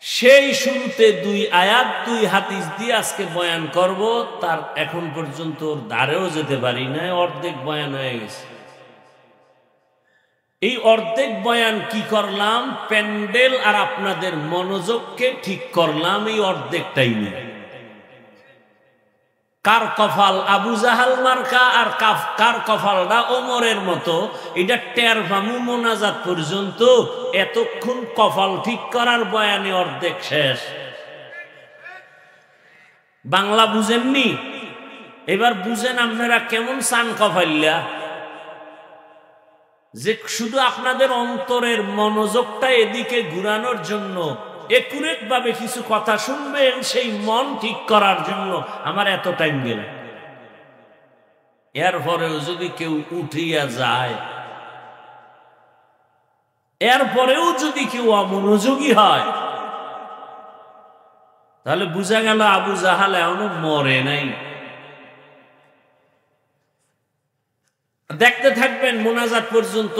সেই শুরুতে দুই আয়াত দুই হাদিস দিয়ে আজকে বয়ান করব। তার এখন পর্যন্ত ধারেও যেতে পারি না, অর্ধেক বয়ান হয়ে গেছে। এই অর্ধেক বয়ান কি করলাম, প্যান্ডেল আর আপনাদের মনোযোগকে ঠিক করলাম এই অর্ধেকটাই নিয়ে। কার কপাল আবু জাহাল মার্কা আর কার কপালটা ওমরের মতো, এটা টের পামু মোনাজাত পর্যন্ত। এতক্ষণ কপাল ঠিক করার বয়ানে অর্ধেক শেষ। বাংলা বুঝেননি? এবার বুঝেন আপনারা কেমন চান কপাইল্লা, যে শুধু আপনাদের অন্তরের মনোযোগটা এদিকে ঘুরানোর জন্য একুরেট ভাবে কিছু কথা শুনবেন, সেই মন ঠিক করার জন্য আমার এত টাইম গেল। এরপরেও যদি কেউ উঠিয়া যায়, এরপরেও যদি কেউ অমনোযোগী হয়, তাহলে বুঝা গেল আবু জাহাল এখনো মরে নাই। দেখতে থাকবেন মোনাজাত পর্যন্ত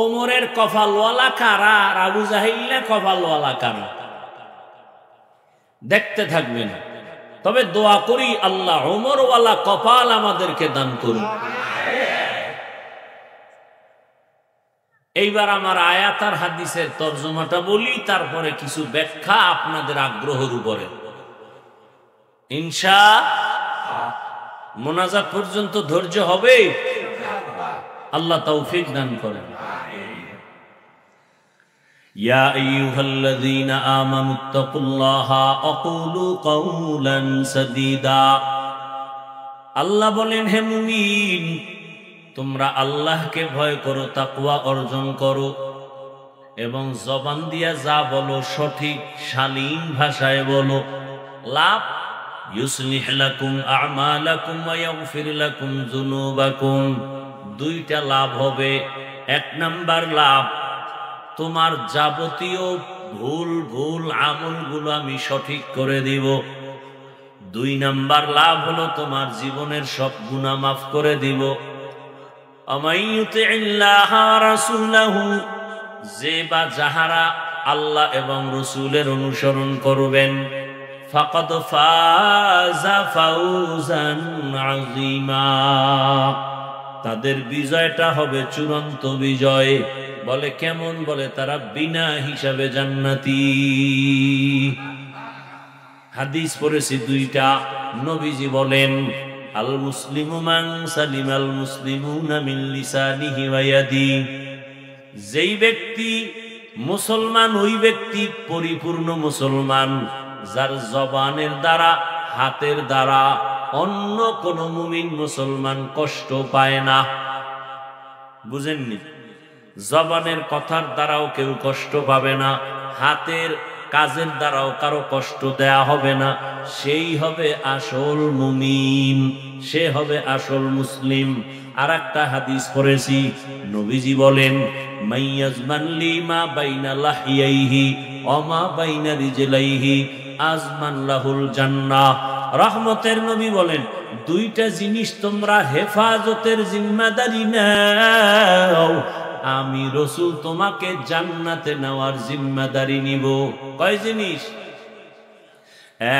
ওমরের কপালওয়ালা কারা আর আবু জাহিল্লা কপালওয়ালা কারা, দেখতে থাকবেন। তবে দোয়া করি আল্লাহ ওমরওয়ালা কপাল আমাদেরকে দান করুন। এইবার আমার আয়াত আর হাদিসের তরজমাটা বলি, তারপরে কিছু ব্যাখ্যা আপনাদের আগ্রহের উপরে ইনশাআল্লাহ। মোনাজাত পর্যন্ত ধৈর্য হবে। আল্লাহ তৌফিক দান করেন। ইয়া আইয়ুহাল্লাযীনা আমানুত্তাকুল্লাহা ওয়াকুলু কাওলান সাদীদা। আল্লাহ বলেন, হে মুমিন, তোমরা আল্লাহকে ভয় করো, তাকওয়া অর্জন করো এবং জবান দিয়া যা বলো সঠিক শালীন ভাষায় বলো। লাভ, ইউসলিহ লাকুম আমালাকুম ওয়া ইয়াগফির লাকুম যুনুবাকুম। দুইটা লাভ হবে। এক নাম্বার লাভ, তোমার যাবতীয় ভুল ভুল আমলগুলো আমি সঠিক করে দিব। দুই নাম্বার লাভ হলো তোমার জীবনের সব গুনাহ মাফ করে দিব। আমাইয়ুতিল্লাহ ওয়া রাসূলাহু, যে বা যাহারা আল্লাহ এবং রাসূলের অনুসরণ করবেন, ফাকাদ ফাযা ফাওজান আযীমা, তাদের বিজয়টা হবে চূড়ান্ত বিজয়। বলে কেমন? বলে তারা বিনা হিসাবে জান্নাতি। হাদিস পড়েছি দুইটা। নবীজি বলেন, আল মুসলিমু মান সালিমাল মুসলিমুনা মিন লিসানিহি ওয়া ইয়াদিহি। যেই ব্যক্তি মুসলমান, ওই ব্যক্তি পরিপূর্ণ মুসলমান যার জবানের দ্বারা, হাতের দ্বারা অন্য কোন মুমিন মুসলমান কষ্ট পায় না। বুঝেননি? জবানের কথার দ্বারাও কেউ কষ্ট পাবে না, হাতের কাজের দ্বারাও কারো কষ্ট দেয়া হবে না। সেই হবে আসল মুমিন, সে হবে আসল মুসলিম। আর একটা হাদিস পড়েছি, নবীজি বলেন, মাইয়াজমান লিমা বাইনা লাহিয়াইহি ওয়া মা বাইনা রিজলাইহি আজমান লাহুল জান্নাহ। রহমতের নবী বলেন, দুইটা জিনিস তোমরা হেফাজতের জিম্মাদারি নাও, আমি রাসূল তোমাকে জান্নাতে নেওয়ার জিম্মাদারি নিব। কয় জিনিস?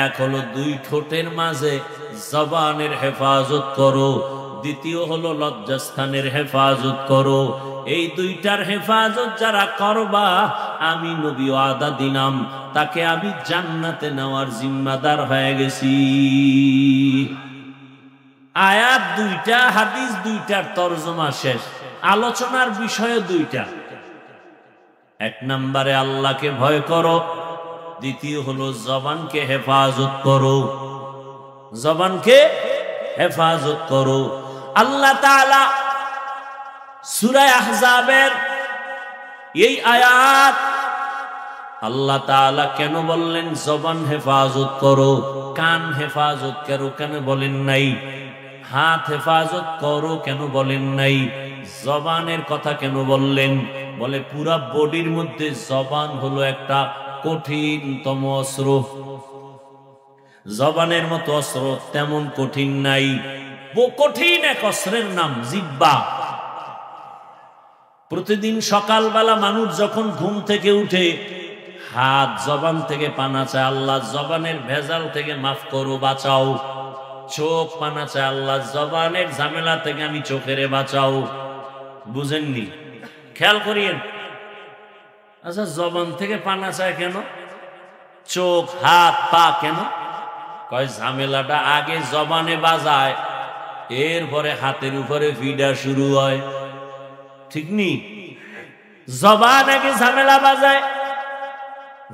এক হলো দুই ঠোঁটের মাঝে জবানের হেফাজত করো, দ্বিতীয় হলো লজ্জাস্থানের হেফাজত করো। এই দুইটার হেফাজত যারা করবা, আমি নবী ওয়াদা দিলাম তাকে আমি জান্নাতে নেওয়ার জিম্মাদার হয়ে গেছি। আয়াত দুইটা, হাদিস দুইটার তরজমা শেষ। আলোচনার বিষয় দুইটা। এক নম্বরে আল্লাহকে ভয় করো, দ্বিতীয় হলো জবানকে হেফাজত করো। জবানকে হেফাজত করো। আল্লাহ তাআলা সূরা আহজাবের এই আয়াত, আল্লাহ তাআলা কেন বললেন জবান হেফাজত করো, কান হেফাজত করো কেন বলেন নাই? হাত হেফাজত করো কেন বলেন নাই? জবানের কথা কেন বললেন? বলে পুরা বডির মধ্যে জবান হলো একটা কঠিনতম অস্ত্র। জবানের মতো অস্ত্র তেমন কঠিন নাই। কঠিন এক অস্ত্রের নাম জিহ্বা। প্রতিদিন সকালবেলা মানুষ যখন ঘুম থেকে উঠে, হাত জবান থেকে পানা চায়, আল্লাহ জবানের ভেজাল থেকে মাফ করো, বাঁচাও। চোখ পানা চায়, আল্লাহ জবানের ঝামেলা থেকে আমি চোখেরে বাঁচাও। বুঝেননি? খেয়াল করিয়েন। আচ্ছা, জবান থেকে পানা চায় কেন? চোখ, হাত, পা কেন? কয় ঝামেলাটা আগে জবানে বাজায়, এরপরে হাতের উপরে ফিডা শুরু হয়। ঠিক নি? জবান আগে ঝামেলা বাজায়,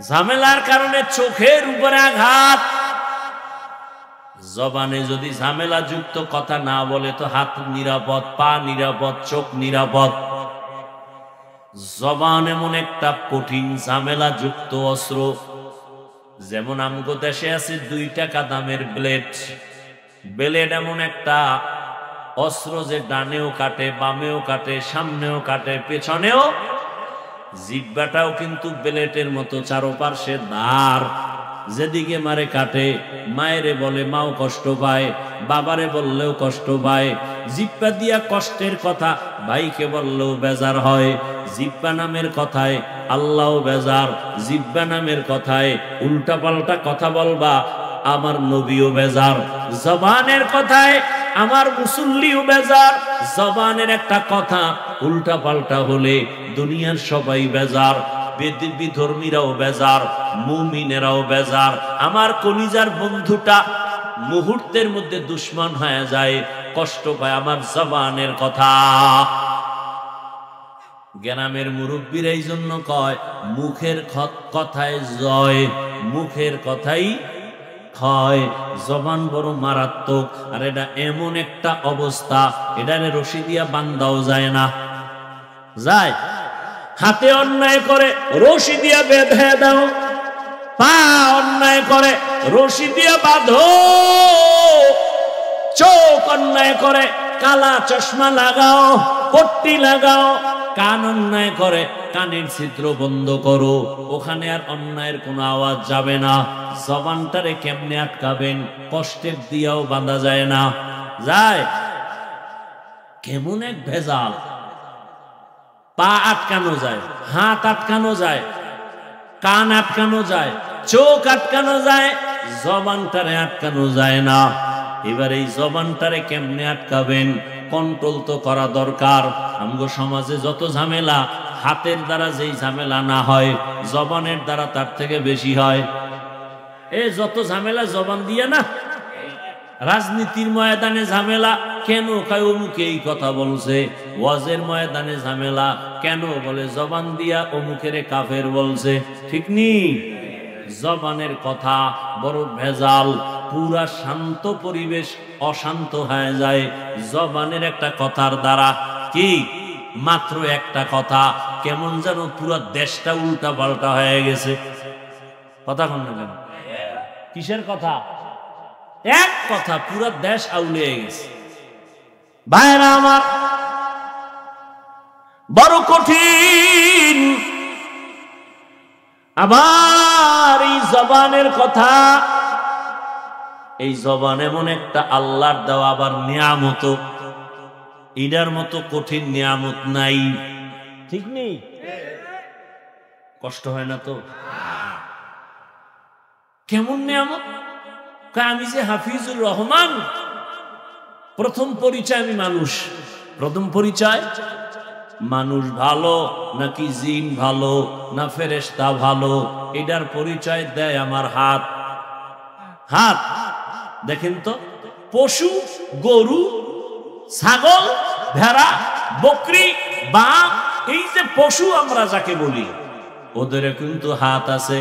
ঝামেলার কারণে চোখের উপরে আঘাত। জবানে যদি ঝামেলা যুক্ত কথা না বলে তো হাত নিরাপদ, পা নিরাপদ, চোখ নিরাপদ। জবান এমন একটা কঠিন ঝামেলা যুক্ত অস্ত্র। যেমন আমগো দেশে আছে 2 টাকা দামের ব্লেড। ব্লেড এমন একটা অস্ত্র যে ডানেও কাটে, বামেও কাটে, সামনেও কাটে, পেছনেও। জিহ্বাটাও কিন্তু ব্লেডের মতো, চারপাশে ধার, যেদিকে মারে কাটে। মায়েরে বলে মাও কষ্ট পায়, বাবারে বললেও কষ্ট পায়। জিহ্বা দিয়া কষ্টের কথা ভাইকে বললেও বেজার হয়। জিহ্বা নামের কথায় আল্লাহও বেজার। জিহ্বা নামের কথায় উল্টা পাল্টা কথা বলবা, আমার নবীও বেজার। জবানের কথায় আমার মুসল্লিও বেজার। জবানের একটা কথা উল্টা পাল্টা হলে দুনিয়ার সবাই বেজার। বিধর্মীরাও বেজার, মুমিনেরাও বেজার। আমার কলিজার বন্ধুটা মুহূর্তের মধ্যে দুশ্মন হয়ে যায়, কষ্ট পায় আমার জবানের কথা। গ্রামের মুরব্বীরা এই জন্য কয় মুখের কথায় জয়, মুখের কথাই হয়। জবান বড় মারাত্মক, আর এটা এমন একটা অবস্থা, এটারে রশি দিয়া বান্ধাও যায় না। যায় হাতে অন্যায় করে রশি দিয়া বেঁধে দাও, পা অন্যায় করে রশি দিয়া বাঁধো, চোখ অন্যায় করে কালা চশমা লাগাও, পট্টি লাগাও, কান অন্যায় করে কানের ছিদ্র বন্ধ করো, ওখানে আর অন্যায়ের কোনো আওয়াজ যাবে না। জবানটারে কেমনে আটকাবেন? কষ্টের দিয়াও বাঁধা যায় না। যায় কেমন এক ভেজাল। পা আটকানো যায়, হাত আটকানো যায়, কান আটকানো যায়, চোখ আটকানো যায়, জবানটারে আটকানো যায় না। এবার এই জবানটারে কেমনে আটকাবেন? কন্ট্রোল তো করা দরকার। আমগো সমাজে যত ঝামেলা, হাতের দ্বারা যেই ঝামেলা না হয়, জবানের দ্বারা তার থেকে বেশি হয়। যত ঝামেলা জবান দিয়ে না। রাজনীতির ময়দানে ঝামেলা কেন? কয় অমুকে এই কথা বলছে। ওয়াজের ময়দানে ঝামেলা কেন? বলে জবান দিয়া অমুকেরে কাফের বলছে। ঠিক নি? জবানের কথা বড় ভেজাল। পুরা শান্ত পরিবেশ অশান্ত হয়ে যায় জবানের একটা কথার দ্বারা। কি? মাত্র একটা কথা, কেমন যেন পুরো দেশটা উল্টা পাল্টা হয়ে গেছে। কথা কন না কেন? কিসের কথা? এক কথা পুরো দেশ আউলে গেছে। ভাইরা আমার, বড় কঠিন। আবার এই জবানের কথা, এই জবান এমন একটা আল্লাহর দেওয়া আবার নিয়ামত, এটার মতো কঠিন নিয়ামত নাই। ঠিক নেই? কষ্ট হয় না তো? কেমন নিয়ামত? আমি যে হাফিজুর রহমান, প্রথম পরিচয় আমি মানুষ। প্রথম পরিচয় মানুষ ভালো নাকি জিন ভালো না ফেরেশতা ভালো, এটার পরিচয় দেয় আমার হাত। হাত দেখেন তো, পশু, গরু, ছাগল, ভেড়া, বকরি, বাঘ, এই যে পশু আমরা যাকে বলি, ওদের কিন্তু হাত আছে,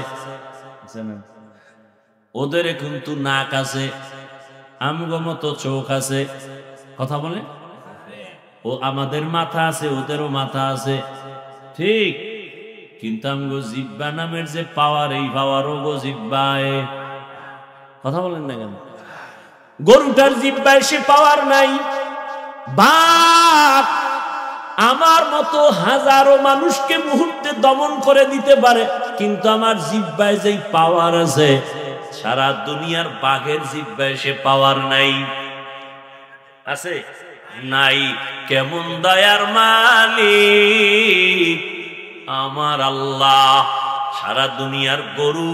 ওদের কিন্তু নাক আছে, আমগো মতো চোখ আছে। কথা বলে? ও আমাদের মাথা আছে, ওদেরও মাথা আছে। ঠিক, কিন্তু আমগো জিব্বা নামের যে পাওয়ার, এই পাওয়ারও গো জিব্বায়। কথা বলেন না কেন? গরুটার জিব্বায় সে পাওয়ার নাই। বাঘ আমার মতো হাজারো মানুষকে মুহূর্তে দমন করে দিতে পারে, কিন্তু আমার জিব্বায় যেই পাওয়ার আছে, সারা দুনিয়ার বাঘের জিব্বায় সে পাওয়ার নাই। আছে? নাই। কেমন দয়ার মালিক আমার আল্লাহ! সারা দুনিয়ার গরু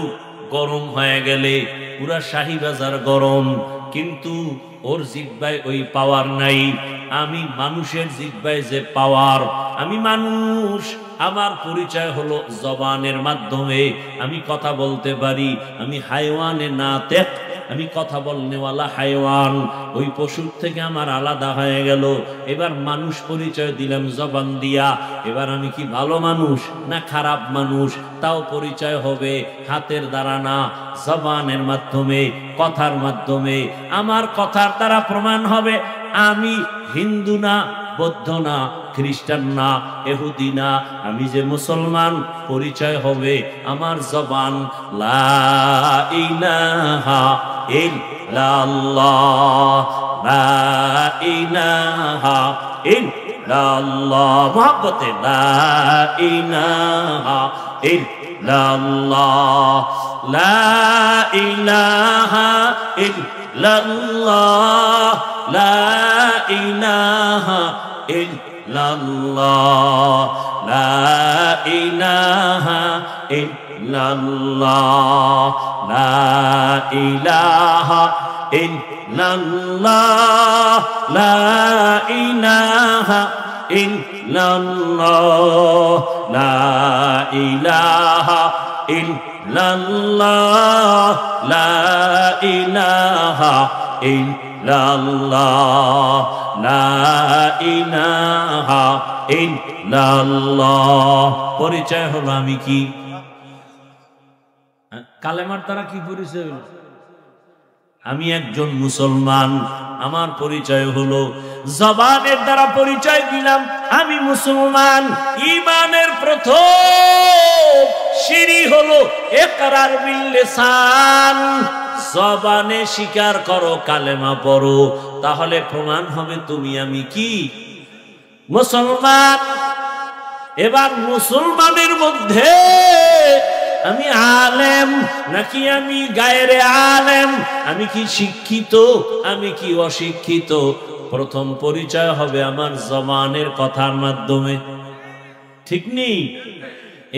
গরম হয়ে গেলে পুরা শাহী বাজার গরম, কিন্তু ওর জিহ্বায় ওই পাওয়ার নাই। আমি মানুষের জিহ্বায় যে পাওয়ার, আমি মানুষ, আমার পরিচয় হলো জবানের মাধ্যমে। আমি কথা বলতে পারি, আমি হায়ওয়ানে নাতেক, আমি কথা বলনেওয়ালা হায়ওয়ান। ওই পশুর থেকে আমার আলাদা হয়ে গেল। এবার মানুষ পরিচয় দিলাম জবান দিয়া। এবার আমি কি ভালো মানুষ না খারাপ মানুষ, তাও পরিচয় হবে হাতের দ্বারা না, জবানের মাধ্যমে, কথার মাধ্যমে। আমার কথার দ্বারা প্রমাণ হবে আমি হিন্দু না, বৌদ্ধ না, খ্রিস্টান না, ইহুদি না, আমি যে মুসলমান। পরিচয় হবে আমার জবান। লা ইলাহা ইল্লাল্লাহ, লা ইলাহা ইল্লাল্লাহ। মুহাব্বতে লা ইলাহা ইল্লাল্লাহ, লা ইলাহা ইল্লাল্লাহ, লা ইলাহা ইল্লাল্লাহ, লা ইলাহা ইল্লাল্লাহ, লা ইলাহা ইল্লাল্লাহ, লা ইলাহা ইল্লাল্লাহ, লা ইলাহা ইল্লাল্লাহ, লা ইলাহা ইল্লাল্লাহ, লা ইলাহা ইল্লাল্লাহ। পরিচয় হলো আমি কি? কালেমার দ্বারা কি পরিচয় হলো? আমি একজন মুসলমান। আমার পরিচয় হলো জবানের দ্বারা পরিচয় দিলাম আমি মুসলমান। ঈমানের প্রথম সিঁড়ি হলো ইকরার বিল লিসান। জবানে স্বীকার করো, কালেমা পড়ো, তাহলে প্রমাণ হবে তুমি আমি কি? মুসলমান। এবার মুসলমানের মধ্যে আমি আলেম নাকি আমি গায়রে আলেম, আমি কি শিক্ষিত আমি কি অশিক্ষিত, প্রথম পরিচয় হবে আমার জবানের কথার মাধ্যমে, ঠিক নেই?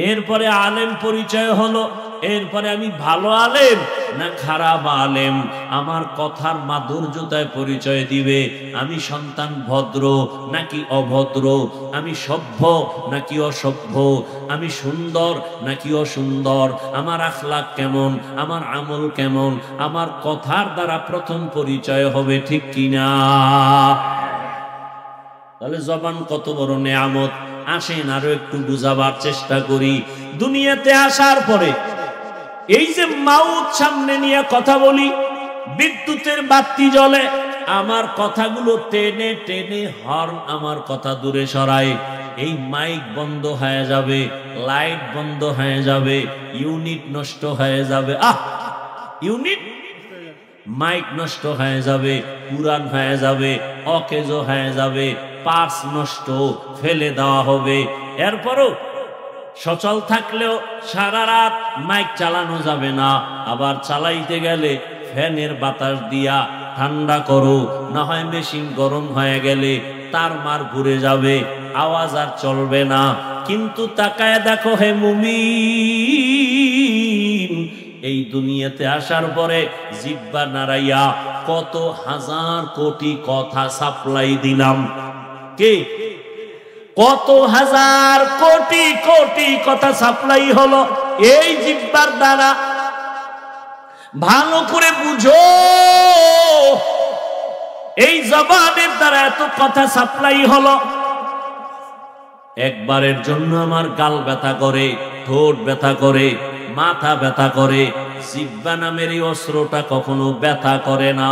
এরপরে আলেম পরিচয় হলো, এরপরে আমি ভালো আলেম না খারাপ আলেম, আমার কথার মাধুর্যতায় পরিচয় দিবে আমি সন্তান ভদ্র নাকি অভদ্র, আমি সভ্য নাকি অসভ্য, আমি সুন্দর নাকি অসুন্দর, আমার আখলাক কেমন, আমার আমল কেমন, আমার কথার দ্বারা প্রথম পরিচয় হবে, ঠিক কিনা? তাহলে জবান কত বড় নেয়ামত। আসেন আরো একটু বুঝাবার চেষ্টা করি। দুনিয়াতে আসার পরে এই যে মাউত সামনে নিয়ে কথা বলি, বিদ্যুতের বাতি জ্বলে, আমার কথাগুলো টেনে টেনে হর্ন আমার কথা দূরে সরায়, এই মাইক বন্ধ হয়ে যাবে, লাইট বন্ধ হয়ে যাবে, ইউনিট নষ্ট হয়ে যাবে, ইউনিট মাইক নষ্ট হয়ে যাবে, পুরান হয়ে যাবে, অকেজ হয়ে যাবে, পার্টস নষ্ট, ফেলে দেওয়া হবে। এরপরও সচল থাকলেও সারা রাত মাইক চালানো যাবে না, আবার চালাইতে গেলে ফ্যানের বাতাস দিয়া ঠান্ডা করো, না হয় মেশিন গরম হয়ে গেলে তার মার ঘুরে যাবে, আওয়াজ আর চলবে না। কিন্তু তাকায় দেখো হে মুমিন, এই দুনিয়াতে আসার পরে জিহ্বা নাড়াইয়া কত হাজার কোটি কথা সাপ্লাই দিলাম। কে? কত হাজার কোটি কোটি কথা সাপ্লাই হলো এই জিহ্বার দ্বারা। ভালো করে বুঝো, এই জবানের দ্বারা এত কথা সাপ্লাই হলো। একবারের জন্য আমার গাল ব্যথা করে, ঠোঁট ব্যথা করে, মাথা ব্যথা করে, জিহ্বা নামের এই অস্ত্রটা কখনো ব্যথা করে না।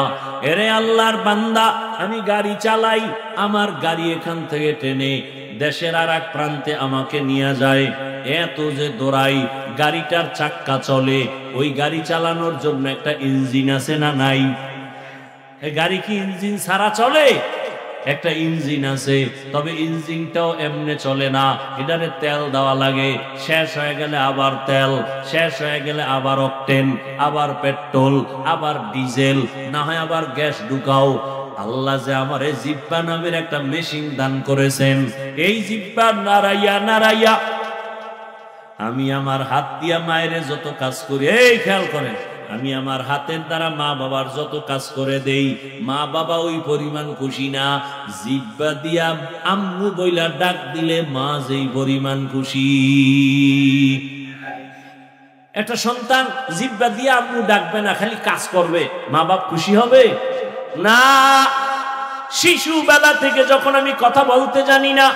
এরে আল্লাহর বান্দা, আমি গাড়ি চালাই, আমার গাড়ি এখান থেকে টেনে দেশের আর এক প্রান্তে আমাকে নিয়ে যায়, এত যে দৌড়াই, গাড়িটার চাক্কা চলে, ওই গাড়ি চালানোর জন্য একটা ইঞ্জিন আছে না নাই? গাড়ি কি ইঞ্জিন ছাড়া চলে? একটা ইঞ্জিন আছে, তবে ইঞ্জিনটাও এমনি চলে না, এটারে তেল দেওয়া লাগে, শেষ হয়ে গেলে আবার তেল, শেষ হয়ে গেলে আবার অকটেন, আবার পেট্রোল, আবার ডিজেল, না হয় আবার গ্যাস ঢুকাও। আল্লাহ যে আমার এই জিহ্বা নামের একটা মেশিন দান করেছেন, এই জিহ্বা নাড়াইয়া নাড়াইয়া আমি আমার হাত দিয়া মায়ের যত কাজ করি, এই খেয়াল করেন, আমি আমার হাতের দ্বারা মা বাবার যত কাজ করে দেই, মা বাবা ওই পরিমাণ খুশি না। জিহ্বা দিয়া আম্মু বইলা ডাক দিলে মা যেই পরিমাণ খুশি। একটা সন্তান জিহ্বা দিয়া আম্মু ডাকবে না, খালি কাজ করবে, মা বাপ খুশি হবে না। শিশু বেলা থেকে যখন আমি কথা বলতে জানি না,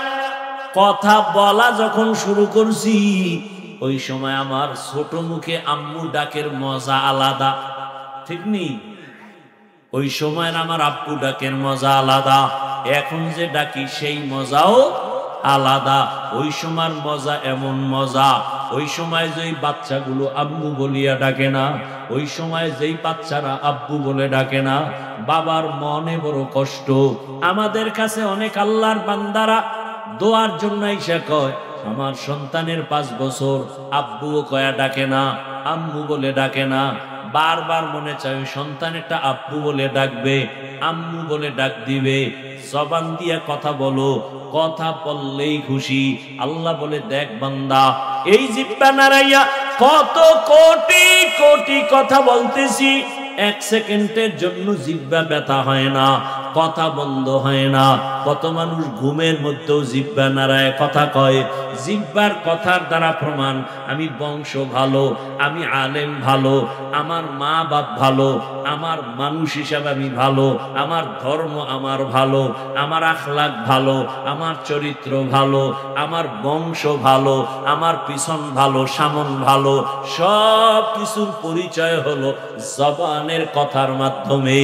কথা বলা যখন শুরু করছি, ওই সময় আমার ছোট মুখে আম্মু ডাকের মজা আলাদা, ঠিক নেই? ওই সময়ের আমার আব্বু ডাকের মজা আলাদা, এখন যে ডাকি সেই মজাও আলাদা। ওই সময়ের মজা এমন মজা, ওই সময় যেই বাচ্চাগুলো আব্বু বলিয়া ডাকে না, ওই সময় যেই বাচ্চারা আব্বু বলে ডাকে না, বাবার মনে বড় কষ্ট। আমাদের কাছে অনেক আল্লাহর বান্দারা দোয়ার জন্য এসে কয়, আমার সন্তানের 5 বছর, আব্বুও কয়া ডাকে না, আম্মু বলে ডাকে না। বারবার মনে চাই সন্তানেরটা আব্বু বলে ডাকবে, আম্মু বলে ডাক দিবে। জবান দিয়ে কথা বলো, কথা বললেই খুশি। আল্লাহ বলে, দেখ বান্দা, এই জিহ্বা নাড়াইয়া কত কোটি কোটি কথা বলতেছি, 1 সেকেন্ডের জন্য জিহ্বা ব্যথা হয় না, কথা বন্ধ হয় না। কত মানুষ ঘুমের মধ্যেও জিহ্বা নাড়ায় কথা কয়। জিহ্বার কথার দ্বারা প্রমাণ আমি বংশ ভালো, আমি আলেম ভালো, আমার মা বাপ ভালো, আমার মানুষ হিসাবে আমি ভালো, আমার ধর্ম আমার ভালো, আমার আখলাক ভালো, আমার চরিত্র ভালো, আমার বংশ ভালো, আমার পিছন ভালো, সামন ভালো। সব কিছুর পরিচয় হলো জবানের কথার মাধ্যমে।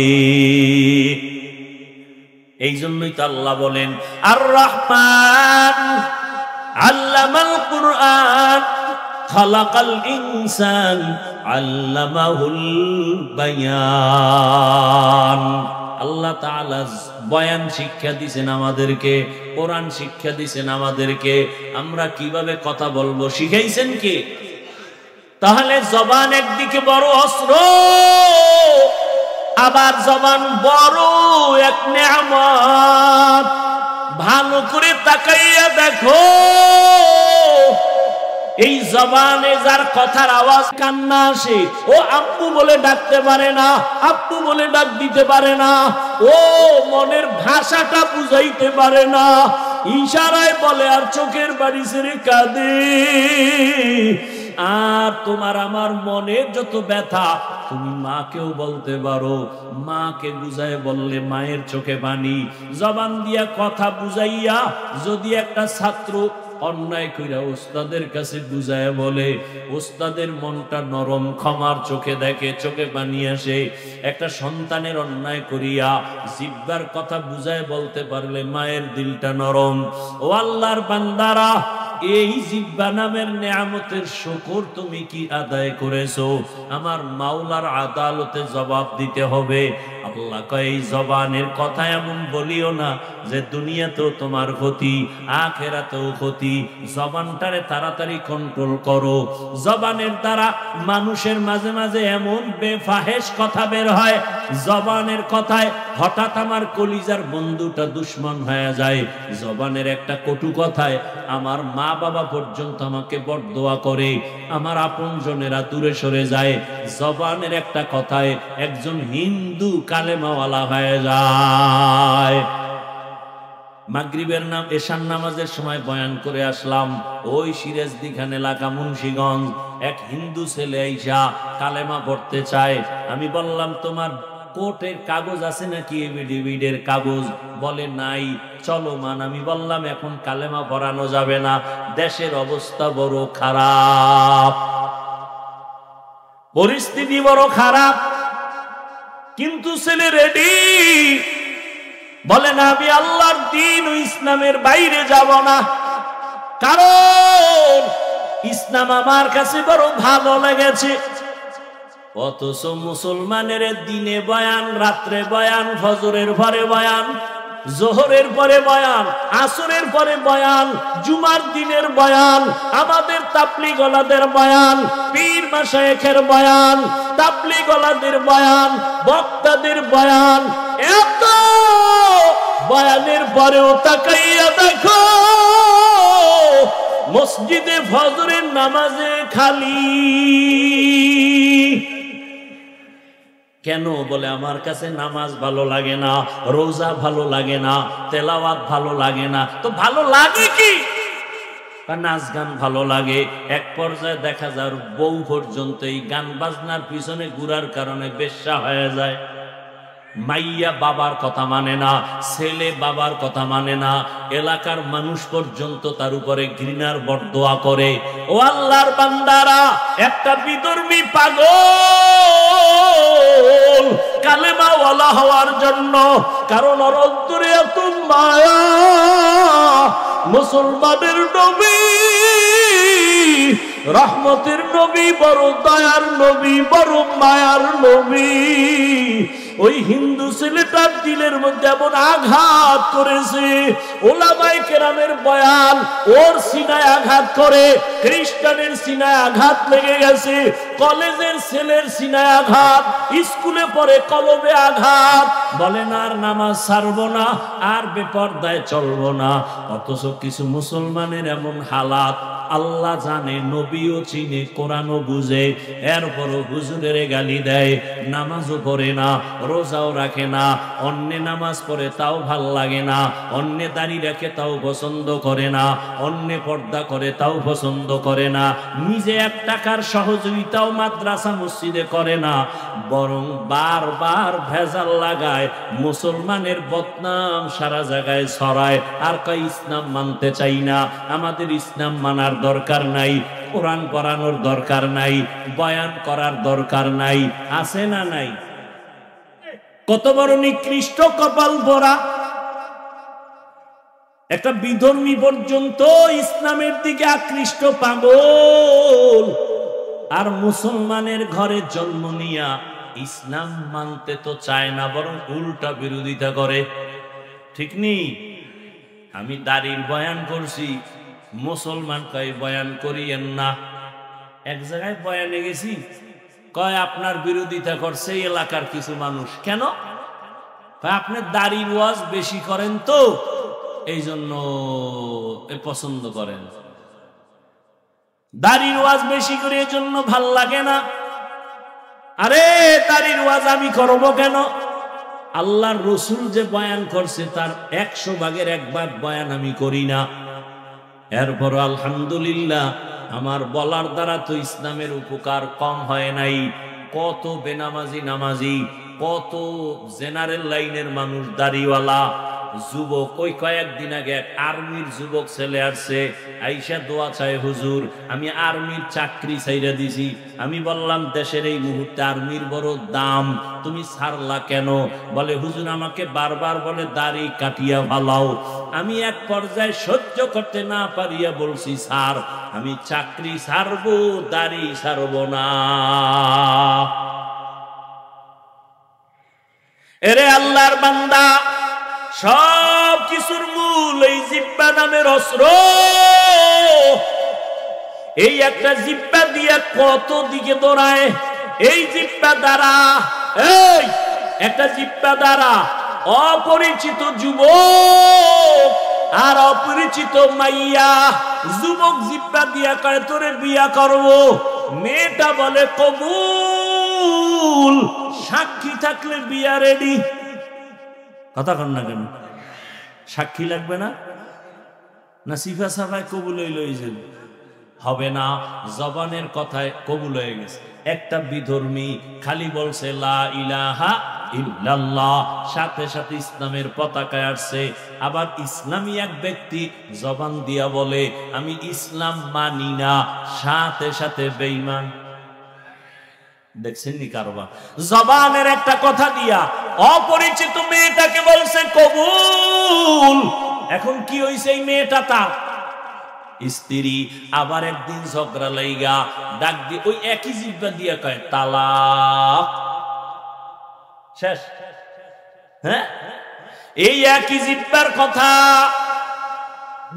এই জন্যই তো আল্লাহ বলেন আর রহমান আল্লামাল কুরআন খালাকাল ইনসান আল্লামাহুল বায়ান। আল্লাহ তাআলা বয়ান শিক্ষা দিয়েছেন আমাদেরকে, কোরআন শিক্ষা দিয়েছেন আমাদেরকে। আমরা কিভাবে কথা বলবো শিখাইছেন কি? তাহলে জবান একদিকে বড় অস্ত্র, আবার জবান বড় এক নেয়ামত। ভালো করে তাকাইয়া দেখো, এই জবানে যার কথার আওয়াজ কান্না আসে, ও আব্বু বলে ডাকতে পারে না, আব্বু বলে ডাক দিতে পারে না, ও মনের ভাষাটা বুঝাইতে পারে না, ইশারায় বলে আর চোখের বাড়ি ছেড়ে কাঁদে। আর তোমার আমার মনের যত ব্যথা তুমি মাকেও বলতে পারো, মাকে বুঝায় বললে মায়ের চোখে পানি। জবান দিয়া কথা বুঝাইয়া যদি একটা ছাত্র অন্যায় কইরা ওস্তাদের কাছে বুঝায় বলে, ওস্তাদের মনটা নরম, ক্ষমার চোখে দেখে, চোখে পানি আসে। একটা সন্তানের অন্যায় করিয়া জিহ্বার কথা বুঝায় বলতে পারলে মায়ের দিলটা নরম। ও আল্লাহর বান্দারা, এই জিহ্বা নামের নেয়ামতের শুকর তুমি কি আদায় করেছো? আমার মাওলার আদালতে জবাব দিতে হবে। আল্লাহ কয় এই জবানের কথা এমন বলিও না যে দুনিয়াতেও তোমার ক্ষতি, আখিরাতেও ক্ষতি। জবানটারে তাড়াতাড়ি কন্ট্রোল করো। জবানের দ্বারা মানুষের মাঝে মাঝে এমন বেফাহেশ কথা বের হয়, জবানের কথায় হঠাৎ আমার কলিজার বন্ধুটা দুশ্মন হয়ে যায়। জবানের একটা কটু কথায় আমার মা বাবা পর্যন্ত আমাকে বরদোয়া করে, আমার আপনজনেরা দূরে সরে যায়। জবানের একটা কথায় একজন হিন্দু কালেমাওয়ালা হয়ে যায়। মাগরিবের নাম এশার নামাজের সময় বয়ান করে আসলাম, ওই সিরাজদিখান এলাকা মুন্সিগঞ্জ এক হিন্দু ছেলে আইসা কালেমা পড়তে চায়। আমি বললাম তোমার কোর্টের কাগজ আছে নাকি, এফিডেভিটের কাগজ? বলে নাই। চলো মান। আমি বললাম এখন কালেমা পড়ানো যাবে না, দেশের অবস্থা বড় খারাপ, পরিস্থিতি বড় খারাপ। কিন্তু ছেলে রেডি, বলে না আমি আল্লাহর দ্বীন ও ইসলামের বাইরে যাব না, কারণ ইসলাম আমার কাছে বড় ভালো লেগেছে। অথচ মুসলমানের দিনে বয়ান, রাত্রে বয়ান, ফজরের পরে বয়ান, জোহরের পরে বয়ান, আসরের পরে বয়ান, জুমার দিনের বয়ান, আমাদের তাবলীগওয়ালাদের বয়ান, পীর মাশায়েখের বয়ান, তাবলীগওয়ালাদের বয়ান, বক্তাদের বয়ান। এত বয়ানের পরেও তাকাইয়া দেখো মসজিদে ফজরের নামাজে খালি। কেন? বলে আমার কাছে নামাজ ভালো লাগে না, রোজা ভালো লাগে না, তেলাওয়াত ভালো লাগে না। তো ভালো লাগে কি? নাচ গান ভালো লাগে। এক পর্যায়ে দেখা যায় বউ পর্যন্ত এই গান বাজনার পিছনে ঘুরার কারণে বেশ্যা হয়ে যায়। মাইয়া বাবার কথা মানে না, ছেলে বাবার কথা মানে না, এলাকার মানুষ পর্যন্ত তার উপরে ঘৃণার বরদোয়া করে। ও আল্লাহর বান্দারা, একটা বিধর্মী পাগল কালেমাওয়ালা হওয়ার জন্য, কারণ ওর অন্তরে এত মায়া। মুসলমানের নবী, রহমতের নবী, বড় দয়ার নবী, বড় মায়ার নবী, ওই হিন্দু ছেলেটার দিলের মধ্যে এমন আঘাত করেছে, ওলামায়ে কেরামের বয়ান ওর সিনায় আঘাত করে, খ্রিস্টানের সিনায় আঘাত লেগে গেছে, কলেজের ছেলের সিনায় আঘাত, স্কুলে পড়ে কলবে আঘাত। বলেন আর নামাজ ছাড়বো না, আর বেপরদায় চলবো না। অথচ কিছু মুসলমানের এমন হালাত, আল্লাহ জানে, নবী ঘড়িও চিনে, কোরআনও বুঝে, এরপরও হুজুরের গালি দেয়, নামাজও পড়ে না, রোজাও রাখে না, অন্যে নামাজ পড়ে তাও ভাল লাগে না, অন্যে দাড়ি রাখে তাও পছন্দ করে না, অন্যে পর্দা করে তাও পছন্দ করে না, নিজে 1 টাকার সহযোগিতাও মাদ্রাসা মসজিদে করে না, বরং বারবার ভেজাল লাগায়, মুসলমানের বদনাম সারা জায়গায় ছড়ায়, আর কয় ইসলাম মানতে চাই না। আমাদের ইসলাম মানার দরকার নাই, কোরআন পড়ানোর দরকার নাই, বয়ান করার দরকার নাই। আছে না নাই? কত বড় নিকৃষ্ট কপাল ভরা একটা বিধর্মী পর্যন্ত ইসলামের দিকে আকৃষ্ট পাগল, আর মুসলমানের ঘরে জন্ম নিয়া ইসলাম মানতে তো চায় না, বরং উল্টা বিরোধিতা করে। ঠিক নেই? আমি দাড়ির বয়ান করছি, মুসলমান কয় বয়ান করিয়েন না। এক জায়গায় বয়ানে গেছি, কয় আপনার বিরোধিতা করছে এই এলাকার কিছু মানুষ। কেন? কয় আপনি দাড়ির ওয়াজ বেশি করেন তো এই জন্য পছন্দ করেন, দাড়ির ওয়াজ বেশি করে এই জন্য ভাল লাগে না। আরে দাড়ির ওয়াজ আমি করব কেন? আল্লাহর রসুল যে বয়ান করছে তার 100 ভাগের 1 ভাগ বয়ান আমি করি না। এরপর আলহামদুলিল্লাহ আমার বলার দ্বারা তো ইসলামের উপকার কম হয় নাই। কত বেনামাজি নামাজি, কত জেনারেল লাইনের মানুষ, দাড়িওয়ালা যুবক। ওই কয়েকদিন আগে এক আর্মির যুবক ছেলে আসছে, আইসা দোয়া চায়, হুজুর আমি আর্মির চাকরি ছাইরা দিছি। আমি বললাম দেশের এই মুহূর্তে আর্মির বড় দাম, তুমি ছাড়লা কেন? বলে হুজুর আমাকে বারবার বলে দাড়ি কাটিয়া ভালাও। আমি এক পর্যায়ে সহ্য করতে না পারিয়া বলছি, স্যার আমি চাকরি ছাড়বো, দাড়ি ছাড়বো না। এরে আল্লাহর বান্দা, সব কিছুর মূল এই জিহ্বা নামের অস্ত্র। এই একটা জিহ্বা দিয়া কত দিকে দৌড়ায়। এই জিহ্বা দ্বারা, এই একটা জিহ্বা দ্বারা অপরিচিত যুবক আর অপরিচিত মাইয়া, যুবক জিহ্বা দিয়া কয় তোরে বিয়া করবো, মেয়েটা বলে কবুল, সাক্ষী থাকলে বিয়া রেডি। কথা কন না কেন? সাক্ষী লাগবে না? না সিফা সাফায় কবুল হইল? হবে না, জবানের কথায় কবুল হয়ে গেছে। একটা বিধর্মী খালি বলছে লা ইলাহা ইল্লাল্লাহ, সাথে সাথে ইসলামের পতাকা আসছে। আবার ইসলামী এক ব্যক্তি জবান দিয়া বলে আমি ইসলাম মানি না, সাথে সাথে বেঈমান। দেখছেন নি কারবা? জবানের একটা কথা দিয়া অপরিচিত মেয়েটাকে বলছে কবুল। এখন কি হইছে? এই মেয়েটা তার স্ত্রী। আবার একদিন ঝগড়া লাইগা ডাক দিয়ে ওই একই জিহ্বা দিয়া কয় তালাক, শেষ। হ্যাঁ, এই একই জিহ্বার কথা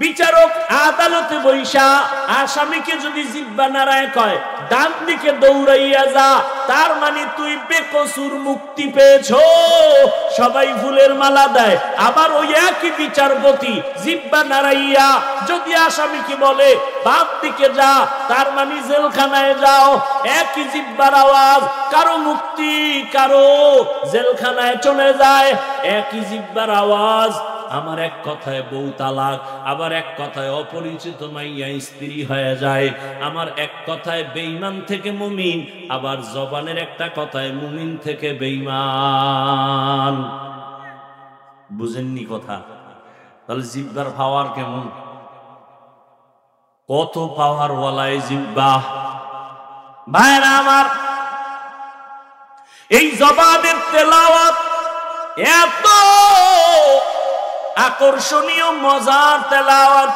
বিচারক আদালতে বৈশা আসামিকে যদি জিহ্বা নাড়ায় কয় ডান দিকে দৌড়াইয়া যা, তার মানে তুই বেকসুর মুক্তি পেয়েছো, সবাই ফুলের মালা দেয়। আবার ওই একই বিচারপতি জিহ্বা নাড়াইয়া যদি আসামিকে বলে বাম দিকে যা, তার মানে জেলখানায় যাও। একই জিহ্বার আওয়াজ, কারো মুক্তি কারো জেলখানায় চলে যায়। একই জিহ্বার আওয়াজ। আমার এক কথায় বউ তালাক, আবার এক কথায় অপরিচিত মাইয়া স্ত্রী হয়ে যায়। আমার এক কথায় বেঈমান থেকে মুমিন, আবার জবানের একটা কথায় মুমিন থেকে বেঈমান। বুঝেননি কথা? তাহলে জিহ্বার পাওয়ার কেমন? কত পাওয়ার ওয়ালা এই জিহ্বা। ভাইরা আমার, এই জবানের তেলাওয়াত এত আকর্ষণীয়, মজার তেলাওয়াত।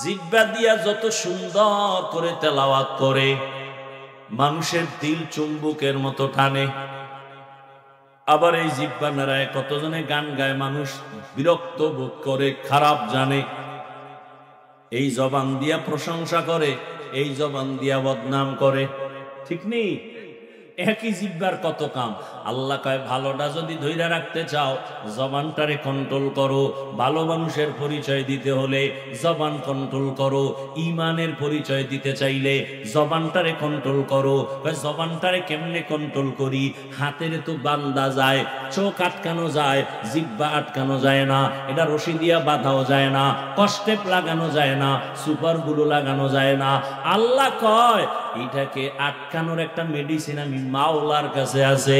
জিহ্বা দিয়া যত সুন্দর করে তেলাওয়াত করে, মানুষের দিল চুম্বকের মতো টানে। আবার এই জিহ্বা নাড়ায় কতজনে গান গায়, মানুষ বিরক্ত বোধ করে, খারাপ জানে। এই জবান দিয়া প্রশংসা করে, এই জবান দিয়া বদনাম করে। ঠিক নেই? একই জিব্বার কত কাম। আল্লাহ কয় ভালোটা যদি ধইরা রাখতে চাও জবানটারে কন্ট্রোল করো। ভালো মানুষের পরিচয় দিতে হলে জবান কন্ট্রোল করো। ইমানের পরিচয় দিতে চাইলে জবানটারে কন্ট্রোল করো। জবানটারে কেমনে কন্ট্রোল করি? হাতের তো বান্দা যায়, চোখ আটকানো যায়, জিব্বা আটকানো যায় না, এটা রশি দিয়া বাঁধাও যায় না, কষ্টেপ লাগানো যায় না, সুপারগুলো লাগানো যায় না। আল্লাহ কয় এটাকে আটকানোর একটা মেডিসিন আমি মাওলার কাছে আছে,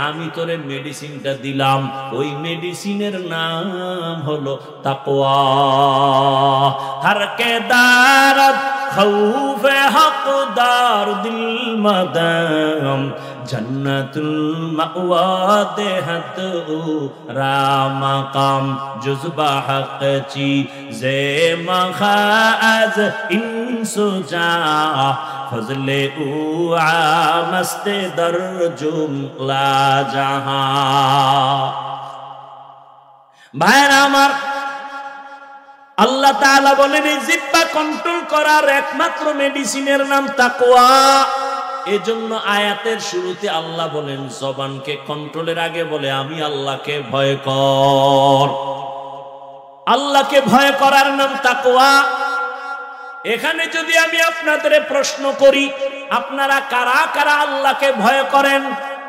আমি তোরে মেডিসিনটা দিলাম। ওই মেডিসিনের নাম হলো তাকওয়া। হর কে দারত খৌফে হকদার দিল মদম জন্নতুল মাওয়া দেহত রামাকাম জুজবা হক চি জে মখাজ ইনসুজা ফজলে উ আমস্তে দরজুম লা জাহা। ভাইরা আমার, আল্লাহ তাআলা বলেন এই জিহ্বা কন্ট্রোল করার একমাত্র মেডিসিনের নাম তাকওয়া। এজন্য আয়াতের শুরুতে আল্লাহ বলেন জবানকে কন্ট্রোলের আগে বলে আমি আল্লাহকে ভয় কর। আল্লাহকে ভয় করার নাম তাকওয়া। এখানে যদি আমি আপনাদের প্রশ্ন করি আপনারা কারা কারা আল্লাহকে ভয় করেন,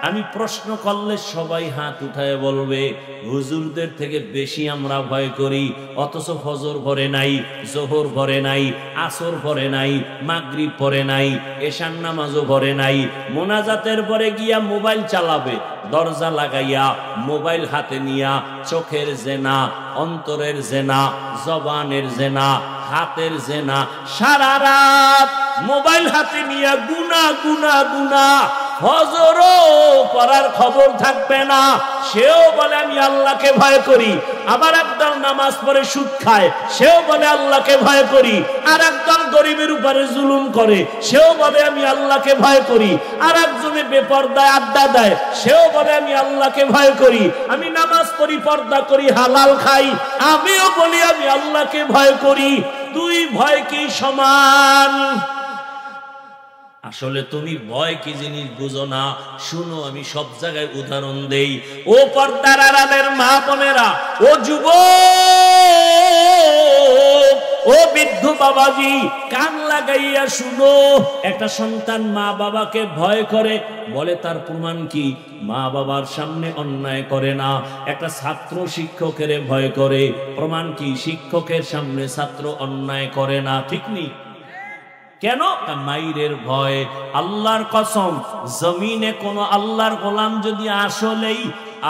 আমি প্রশ্ন করলে সবাই হাত উঠায় বলবে হুজুরদের থেকে বেশি আমরা ভয় করি। অথচ ফজর পড়ে নাই, জোহর পড়ে নাই, আসর পড়ে নাই, মাগরিব পড়ে নাই, এশার নামাজও পড়ে নাই। মোনাজাতের পরে গিয়া মোবাইল চালাবে, দরজা লাগাইয়া মোবাইল হাতে নিয়া চোখের জেনা, অন্তরের জেনা, জবানের জেনা, হাতের জেনা, সারা রাত মোবাইল হাতে নিয়া গুনা গুনা গুনা, ফজরও পড়ার খবর থাকবে না। সেও বলে আমি আল্লাহকে ভয় করি। আবার একদল নামাজ পড়ে সুদ খায়, সেও বলে আল্লাহকে ভয় করি। আর একদল গরিবের উপরে জুলুম করে, সেও বলে আমি আল্লাহকে ভয় করি। আর একজনে বেপরদায় আড্ডা দেয়, সেও বলে আমি আল্লাহকে ভয় করি। আমি নামাজ পড়ি, পর্দা করি, হালাল খাই, আমিও বলি আমি আল্লাহকে ভয় করি। দুই ভয় কি সমান? আসলে তুমি ভয় কি জিনিস বুঝো না। শুনো, আমি সব জায়গায় উদাহরণ দেই। ও পর্দার আড়ালের মা বোনেরা, ও যুবক, ও বৃদ্ধ বাবাজি, কান লাগাইয়া শুনো। একটা সন্তান মা বাবাকে ভয় করে, বলে তার প্রমাণ কি? মা বাবার সামনে অন্যায় করে না। একটা ছাত্র শিক্ষকের ভয় করে, প্রমাণ কি? শিক্ষকের সামনে ছাত্র অন্যায় করে না। ঠিক নেই? কেন? মাইরের ভয়। আল্লাহর কসম, জমিনে কোন আল্লাহর গোলাম যদি আসলেই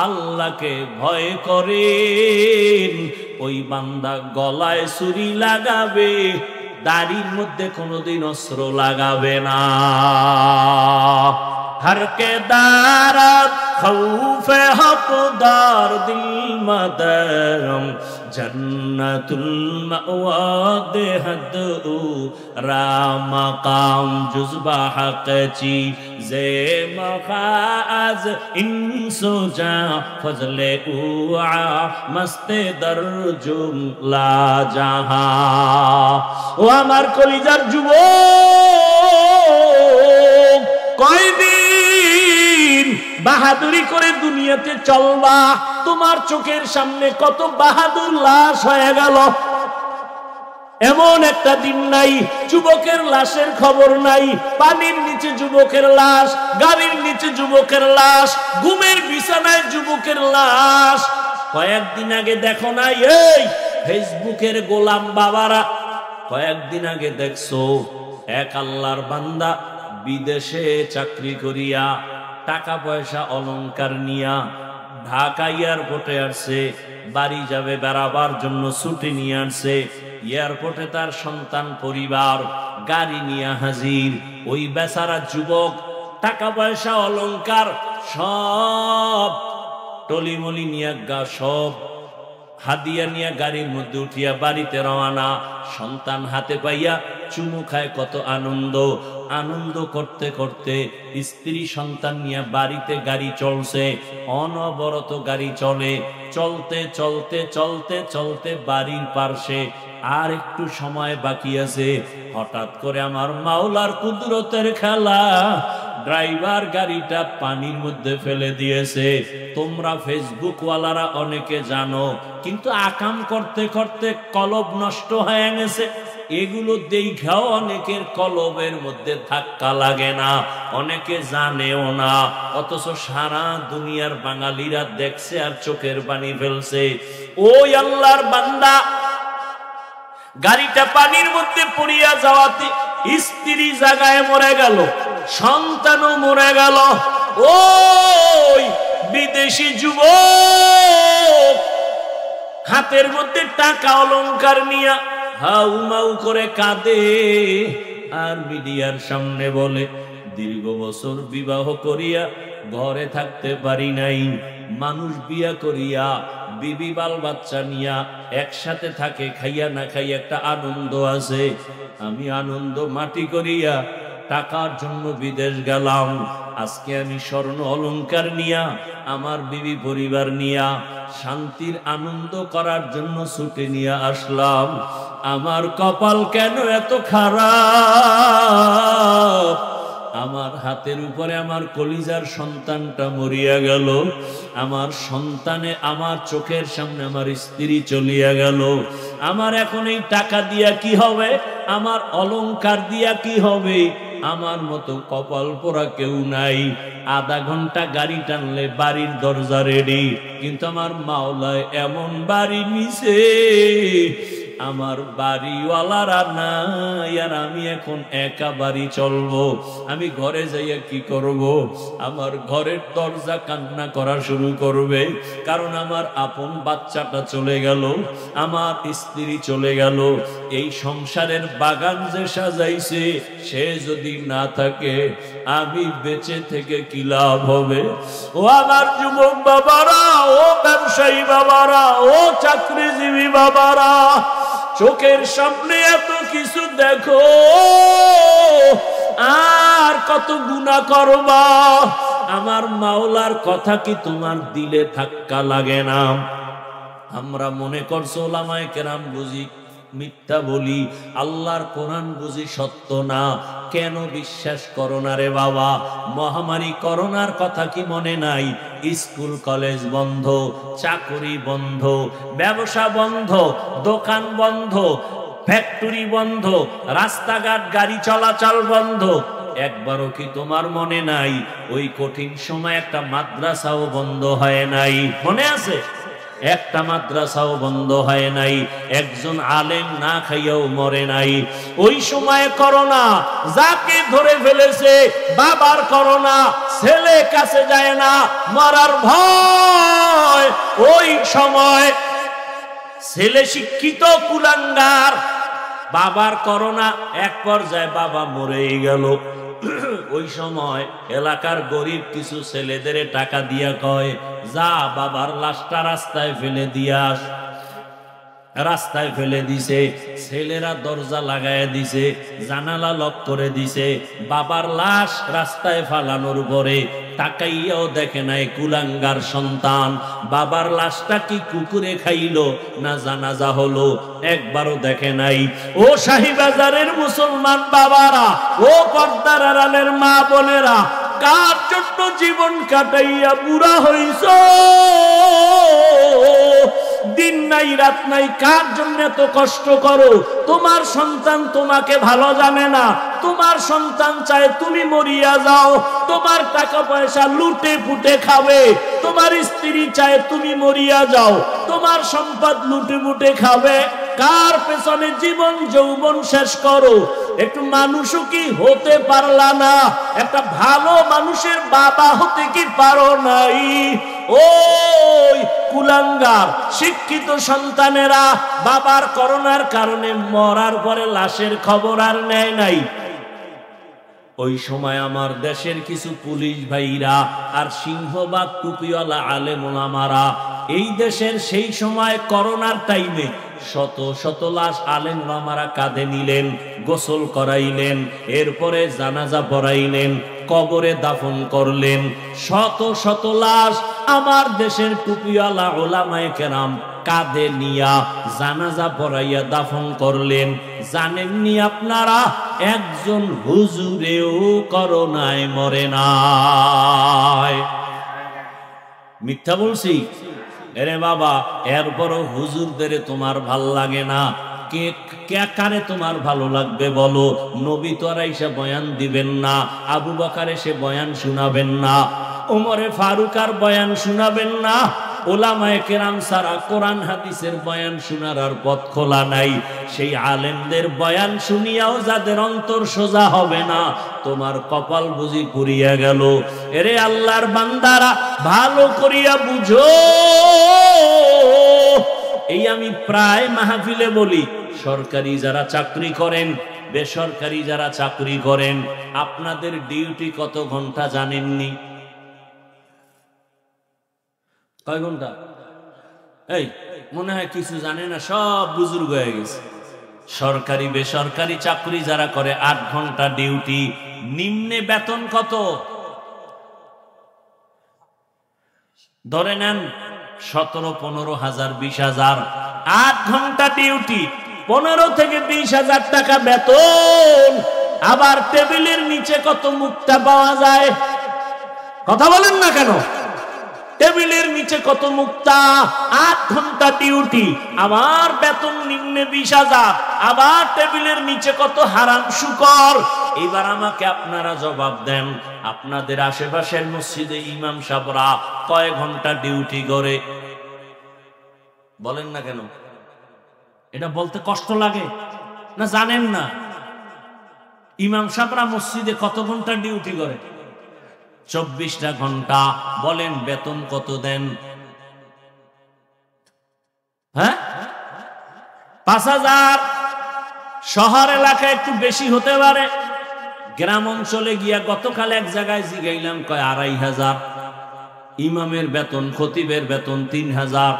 আল্লাহকে ভয় করেন, ওই বান্দা গলায় ছুরি লাগাবে, দাড়ির মধ্যে কোনোদিন অস্ত্র লাগাবে না। हर के दारत खौफे हकदार दिल मदरम जन्नतुल मअवा देहद रामकाम जुज़बा हक़ची ज़े मखाज़ इंसुजा फजले उआ मस्ते दरजुम ला जहा। ও আমার কলিজার যুবক, কয়দিন বাহাদুরি করে দুনিয়াতে চলবা? তোমার চোখের সামনে কত বাহাদুর লাশ হয়ে গেল। এমন একটা দিন নাই যুবকের লাশের খবর নাই। পানির নিচে যুবকের লাশ, গাড়ির নিচে যুবকের লাশ, ঘুমের বিছানায় যুবকের লাশ। কয়েকদিন আগে দেখো না এই ফেসবুকের গোলাম বাবারা, কয়েকদিন আগে দেখছো এক আল্লাহর বান্দা বিদেশে চাকরি করিয়া টাকা পয়সা অলংকার নিয়া ঢাকা এয়ারপোর্টে আসছে, বাড়ি যাবে বেড়াবার জন্য ছুটি নিয়ে আসছে। এয়ারপোর্টে তার সন্তান পরিবার গাড়ি নিয়ে হাজির। ওই বেচারা যুবক টাকা পয়সা অলংকার সব টলিমলি নিয়ে সব হাদিয়া নিয়ে গাড়ির মধ্যে উঠিয়া বাড়িতে রওনা। সন্তান হাতে পাইয়া চুমু খায়, কত আনন্দ। আনন্দ করতে করতে স্ত্রী সন্তান নিয়ে বাড়িতে গাড়ি চলছে, অনবরত গাড়ি চলে। চলতে চলতে চলতে চলতে বাড়ির পার্শ্বে আর একটু সময় বাকি আছে। হঠাৎ করে আমার মাওলার কুদরতের খেলা, ড্রাইভার গাড়িটা পানির মধ্যে ফেলে দিয়েছে। তোমরা ফেসবুক ওয়ালারা অনেকে জানো, কিন্তু আকাম করতে করতে কলব নষ্ট হয়ে গেছে। এগুলো দেখাও অনেকের কলবের মধ্যে ধাক্কা লাগে না, অনেকে জানেও না, অথচ সারা দুনিয়ার বাঙালিরা দেখছে আর চোখের পানি ফেলছে। ওই আল্লাহর বান্দা, গাড়িটা পানির মধ্যে পড়িয়া যাওয়াতে স্ত্রী জায়গায় মরে গেল, সন্তানও মরে গেল। ওই বিদেশি যুবক হাতের মধ্যে টাকা অলংকার নিয়া হাউ মাউ করে কাঁদে আর মিডিয়ার সামনে বলে, দীর্ঘ বছর বিবাহ করিয়া ঘরে থাকতে পারি নাই, মানুষ বিয়া করিয়া বিবি বাল বাচ্চা নিয়া একসাথে থাকে, খাইয়া না খাইয়া একটা আনন্দ আছে, আমি আনন্দ মাটি করিয়া টাকার জন্য বিদেশ গেলাম। আজকে আমি স্বর্ণ অলংকার নিয়া আমার বিবি পরিবার নিয়া শান্তির আনন্দ করার জন্য ছুটে নিয়ে আসলাম। আমার কপাল কেন এত খারাপ, আমার হাতের উপরে আমার কলিজার সন্তানটা মরিয়া গেল, আমার সন্তানে আমার চোখের সামনে আমার স্ত্রী চলিয়া গেল, আমার এখন এই টাকা দিয়া কি হবে, আমার অলংকার দিয়া কি হবে, আমার মতো কপাল পোড়া কেউ নাই। আধা ঘন্টা গাড়ি টানলে বাড়ির দরজা রেডি, কিন্তু আমার মাওলায় এমন বাড়ি নিছে, আমার বাড়িওয়ালারা নাই, আর আমি এখন একা বাড়ি চলবো। আমি ঘরে যাইয়া কি করব? আমার ঘরের দরজা কান্না করা শুরু করবে, কারণ আমার আপন বাচ্চাটা চলে গেল, আমার স্ত্রী চলে গেল। এই সংসারের বাগান যে সাজাইছে সে যদি না থাকে, আমি বেঁচে থেকে কি লাভ হবে? ও আমার যুবক বাবারা, ও ব্যবসায়ী বাবারা, ও চাকরিজীবী বাবারা, চোখের সামনে এত কিছু দেখো, আর কত গুনাহ করবা? আমার মাওলার কথা কি তোমার দিলে ধাক্কা লাগে না? আমরা মনে করছো ওলামায়ে কেরাম বুঝি মিথ্যা বলি, আল্লাহর কোরআন বুঝি সত্য না। কেন বিশ্বাস করো না রে বাবা? মহামারী করোনার কথা কি মনে নাই? স্কুল কলেজ বন্ধ, চাকরি বন্ধ, ব্যবসা বন্ধ, দোকান বন্ধ, ফ্যাক্টরি বন্ধ, রাস্তাঘাট গাড়ি চলাচল বন্ধ। একবারও কি তোমার মনে নাই ওই কঠিন সময় একটা মাদ্রাসাও বন্ধ হয় নাই? মনে আছে? একটা মাদ্রাসাও বন্ধ হয় নাই, একজন আলেম না খাইয়াও মরে নাই। ওই সময় করোনা যাকে ধরে ফেলেছে, বাবার করোনা, ছেলে কাছে যায় না, মরার ভয়। ওই সময় ছেলে শিক্ষিত কুলাঙ্গার, বাবার করোনা, এক পর্যায়ে বাবা মরেই গেল। ওই সময় এলাকার গরিব কিছু ছেলেদের টাকা দিয়া কয়, যা বাবার লাশটা রাস্তায় ফেলে দিয়াস। রাস্তায় ফেলে দিছে, ছেলেরা দরজা লাগায় দিছে, জানালা লক করে দিছে। বাবার লাশ রাস্তায় ফালানোর পরে তাকাইয়াও দেখে নাই কুলাঙ্গার সন্তান বাবার লাশটা কি কুকুরে খাইলো না জানাজা হলো, একবারও দেখে নাই। ও শাহীবাজারের মুসলমান বাবারা, ও পর্দার আড়ালের মা বোনেরা, কার জন্য জীবন কাটাইয়া বুড়া হইছ? দিন নাই রাত নাই, কার জন্য এত কষ্ট করো? তোমার সন্তান তোমাকে ভালো জানে না, তোমার সন্তান চায় তুমি মরিয়া যাও, তোমার টাকা পয়সা লুটে পুটে খাবে, তোমার স্ত্রী চায় তুমি মরিয়া যাও, তোমার সম্পদ লুটে পুটে খাবে। কার পেছনে জীবন যৌবন শেষ করো? একটু মানুষও কি হতে পারলা না? একটা ভালো মানুষের বাবা হতে কি পারো নাই? ওই কুলাঙ্গার শিক্ষিত সন্তানেরা বাবার করোনার কারণে মরার পরে লাশের খবর আর নেয় নাই। ওই সময় আমার দেশের কিছু পুলিশ ভাইরা আর সিংহবাগ টুপিওয়ালা আলেম ওলামারা এই দেশের সেই সময় করোনার টাইমে শত শত লাশ আলেম ওলামারা কাঁধে নিলেন, গোসল করাইলেন, এরপরে জানাজা পড়াইলেন, কবরে দাফন করলেন। শত শত লাশ আমার দেশের টুপিওয়ালা ওলামায়ে কেরাম কাঁধে নিয়া জানাজা পড়াইয়া দাফন করলেন। জানেননি আপনারা একজন হুজুরেও করোনায় মরে নাই। মিথ্যা বলছি? এরে বাবা, এরপরও হুজুরদের তোমার ভাল লাগে না। কে কারে তোমার ভালো লাগবে বলো? নবী তো আর এসে বয়ান দিবেন না, আবু বকর এসে বয়ান শোনাবেন না, ওমরে ফারুক আর বয়ান শোনাবেন না, ওলামায়ে কেরাম সারা কোরআন হাদিসের বয়ান শোনার আর পথ খোলা নাই। সেই আলেমদের বয়ান শুনিয়াও যাদের অন্তর সোজা হবে না, তোমার কপাল বুঝি পুড়িয়া গেল। এরে আল্লাহর বান্দারা, ভালো করিয়া বুঝো। এই আমি প্রায় মাহফিলে বলি, সরকারি যারা চাকরি করেন, বেসরকারি যারা চাকরি করেন, আপনাদের ডিউটি কত ঘন্টা জানেননি? কয় ঘন্টা? এই মনে হয় কিছু জানে না, সব বুজুর্গ হয়ে গেছে। সরকারি বেসরকারি চাকরি যারা করে 8 ঘন্টা ডিউটি। নিম্নে বেতন কত? ধরে নেন 17, 15 হাজার, 20 হাজার। 8 ঘন্টা ডিউটি, 15 থেকে 20 হাজার টাকা বেতন। আবার টেবিলের নিচে কত মুক্তা পাওয়া যায়? কথা বলেন না কেন? টেবিলের নিচে কত মুক্তা? 8 ঘন্টা ডিউটি, আবার বেতন নিম্নে 20 হাজার, আবার টেবিলের নিচে কত হারাম শুকর। এবার আমাকে আপনারা জবাব দেন, আপনাদের আশেপাশের মসজিদে ইমাম সাহেবরা কয় ঘন্টা ডিউটি করে? বলেন না কেন? এটা বলতে কষ্ট লাগে না? জানেন না ইমাম সাহেবরা মসজিদে কত ঘন্টা ডিউটি করে? 24টা ঘন্টা। বলেন বেতন কত দেন? হ্যাঁ, 5000। শহর এলাকায় একটু বেশি হতে পারে, গ্রাম অঞ্চলে গিয়া গতকাল এক জায়গায় জিগাইলাম, কয় 2500। ইমামের বেতন, খতিবের বেতন 3000।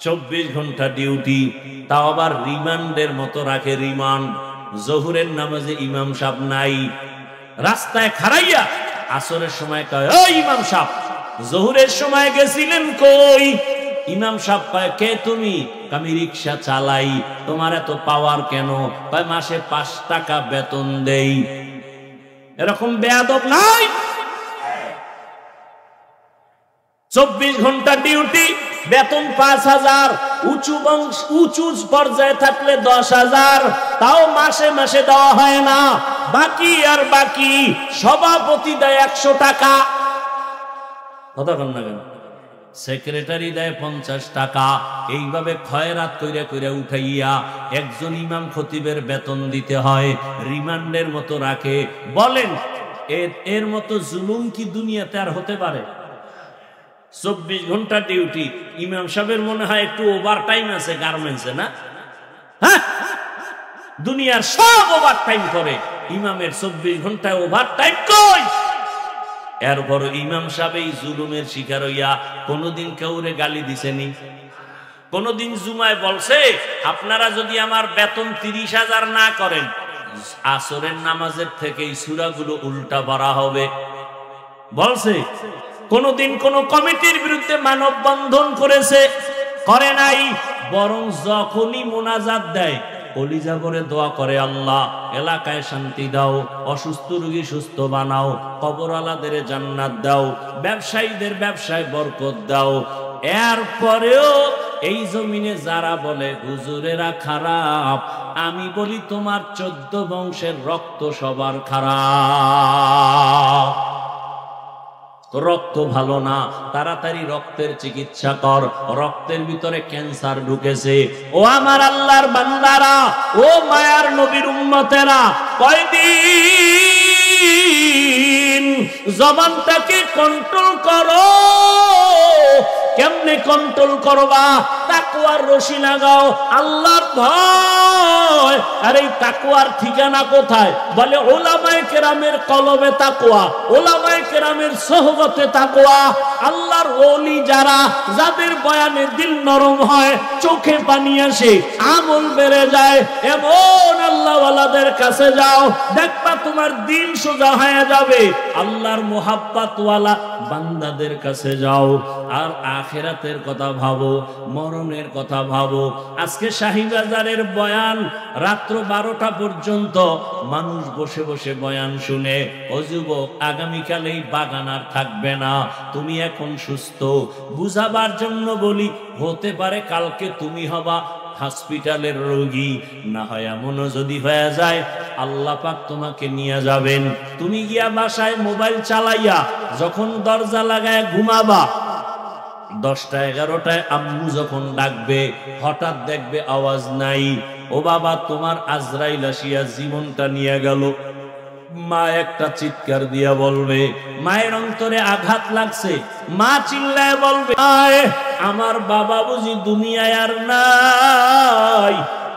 24 ঘন্টা ডিউটি, তাও আবার রিমান্ডের মতো রাখে। রিমান্ড, জোহরের নামাজে ইমাম সাহেব নাই, রাস্তায় খাড়াইয়া আসরের সময় কয়, ও ইমাম সাহেব, জোহরের সময় গেছিলেন কই? ইমাম সাহেব কয়, কে তুমি? আমি রিক্সা চালাই। তোমার এত পাওয়ার কেন? কয় মাসে 5 টাকা বেতন দেই। এরকম বেয়াদব নাই? 24 ঘন্টা ডিউটি, বেতন 5000। উঁচু পর্যায়ে থাকলে 10,000, তাও মাসে মাসে দেওয়া হয় না। বাকি আর বাকি। সভাপতি দেয় 100 টাকা। কথা বল না কেন? সেক্রেটারি দেয় 50 টাকা। এইভাবে খয়রাত কইরা কইরা উঠাইয়া একজন ইমাম খতিবের বেতন দিতে হয়, রিমান্ডের মতো রাখে। বলেন এর মতো জুলুম কি দুনিয়াতে আর হতে পারে? 24 ঘন্টা ডিউটি। ইমাম সাহেবের মনে হয় একটু ওভার টাইম আছে গার্মেন্টসে, না? হ্যাঁ, দুনিয়ার সব ওভার টাইম করে, ইমামের 24 ঘন্টায় ওভার টাইম কই? এরপর ইমাম সাহেব এই জুলুমের শিকার হইয়া কোনদিন কাউরে গালি দিছেনি? কোনদিন জুমায় বলছে, আপনারা যদি আমার বেতন 30,000 না করেন, আসরের নামাজের থেকে এই সূরাগুলো উল্টা পড়া হবে? বলছে? কোনদিন কোন কমিটির বিরুদ্ধে মানববন্ধন করেছে? করে নাই। বরং যখনই মোনাজাত দেয়, কলিজা করে দোয়া করে, আল্লাহ এলাকায় শান্তি দাও, অসুস্থ রোগী সুস্থ বানাও, কবরওয়ালাদের জান্নাত দাও, ব্যবসায়ীদের ব্যবসায় বরকত দাও। এরপরেও এই জমিনে যারা বলে হুজুরেরা খারাপ, আমি বলি তোমার 14 বংশের রক্ত সবার খারাপ। রক্ত ভালো না, তাড়াতাড়ি রক্তের চিকিৎসা কর, রক্তের ভিতরে ক্যান্সার ঢুকেছে। ও আমার আল্লাহর বান্দারা, ও মায়ার নবীর উম্মতেরা, কয়দিন জবানটাকে কন্ট্রোল করো। কেমনে কন্ট্রোল করবা? তাকওয়ার রশি লাগাও, আল্লাহর ভয়। আর এই তাকওয়ার ঠিকানা কোথায়? বলে উলামায়ে কেরামের কলবে তাকওয়া, উলামায়ে কেরামের সোহবতে তাকওয়া। আল্লাহর ওলি যারা, যাদের বয়ানে দিল নরম হয়, চোখে পানি আসে, আমল বেড়ে যায়, এমন আল্লাহওয়ালাদের কাছে যাও, দেখবা তোমার দিল সোজা হয়ে যাবে। আল্লাহর মোহাব্বত ওয়ালা বান্দাদের কাছে যাও। আর আখিরাতের কথা ভাবো, মরণ মরণের কথা ভাবো। আজকে শাহীবাজারের বয়ান রাত্র 12টা পর্যন্ত মানুষ বসে বসে বয়ান শুনে। ও যুবক, আগামীকাল এই বাগান আর থাকবে না। তুমি এখন সুস্থ, বুঝাবার জন্য বলি, হতে পারে কালকে তুমি হবা হসপিটালের রোগী। না হয় এমনও যদি হয়ে যায় আল্লাহ পাক তোমাকে নিয়ে যাবেন। তুমি গিয়া বাসায় মোবাইল চালাইয়া যখন দরজা লাগায় ঘুমাবা, 10টা 11টায় আম্মু যখন ডাকবে, হঠাৎ দেখবে আওয়াজ নাই। ও বাবা, তোমার আজরাইল আসিয়া জীবনটা নিয়ে গেল। মা একটা চিৎকার দিয়া বলবে, মায়ের অন্তরে আঘাত লাগছে। মা চিল্লায় বলবে, আয় আমার বাবা বুঝি দুনিয়ায় আর নাই।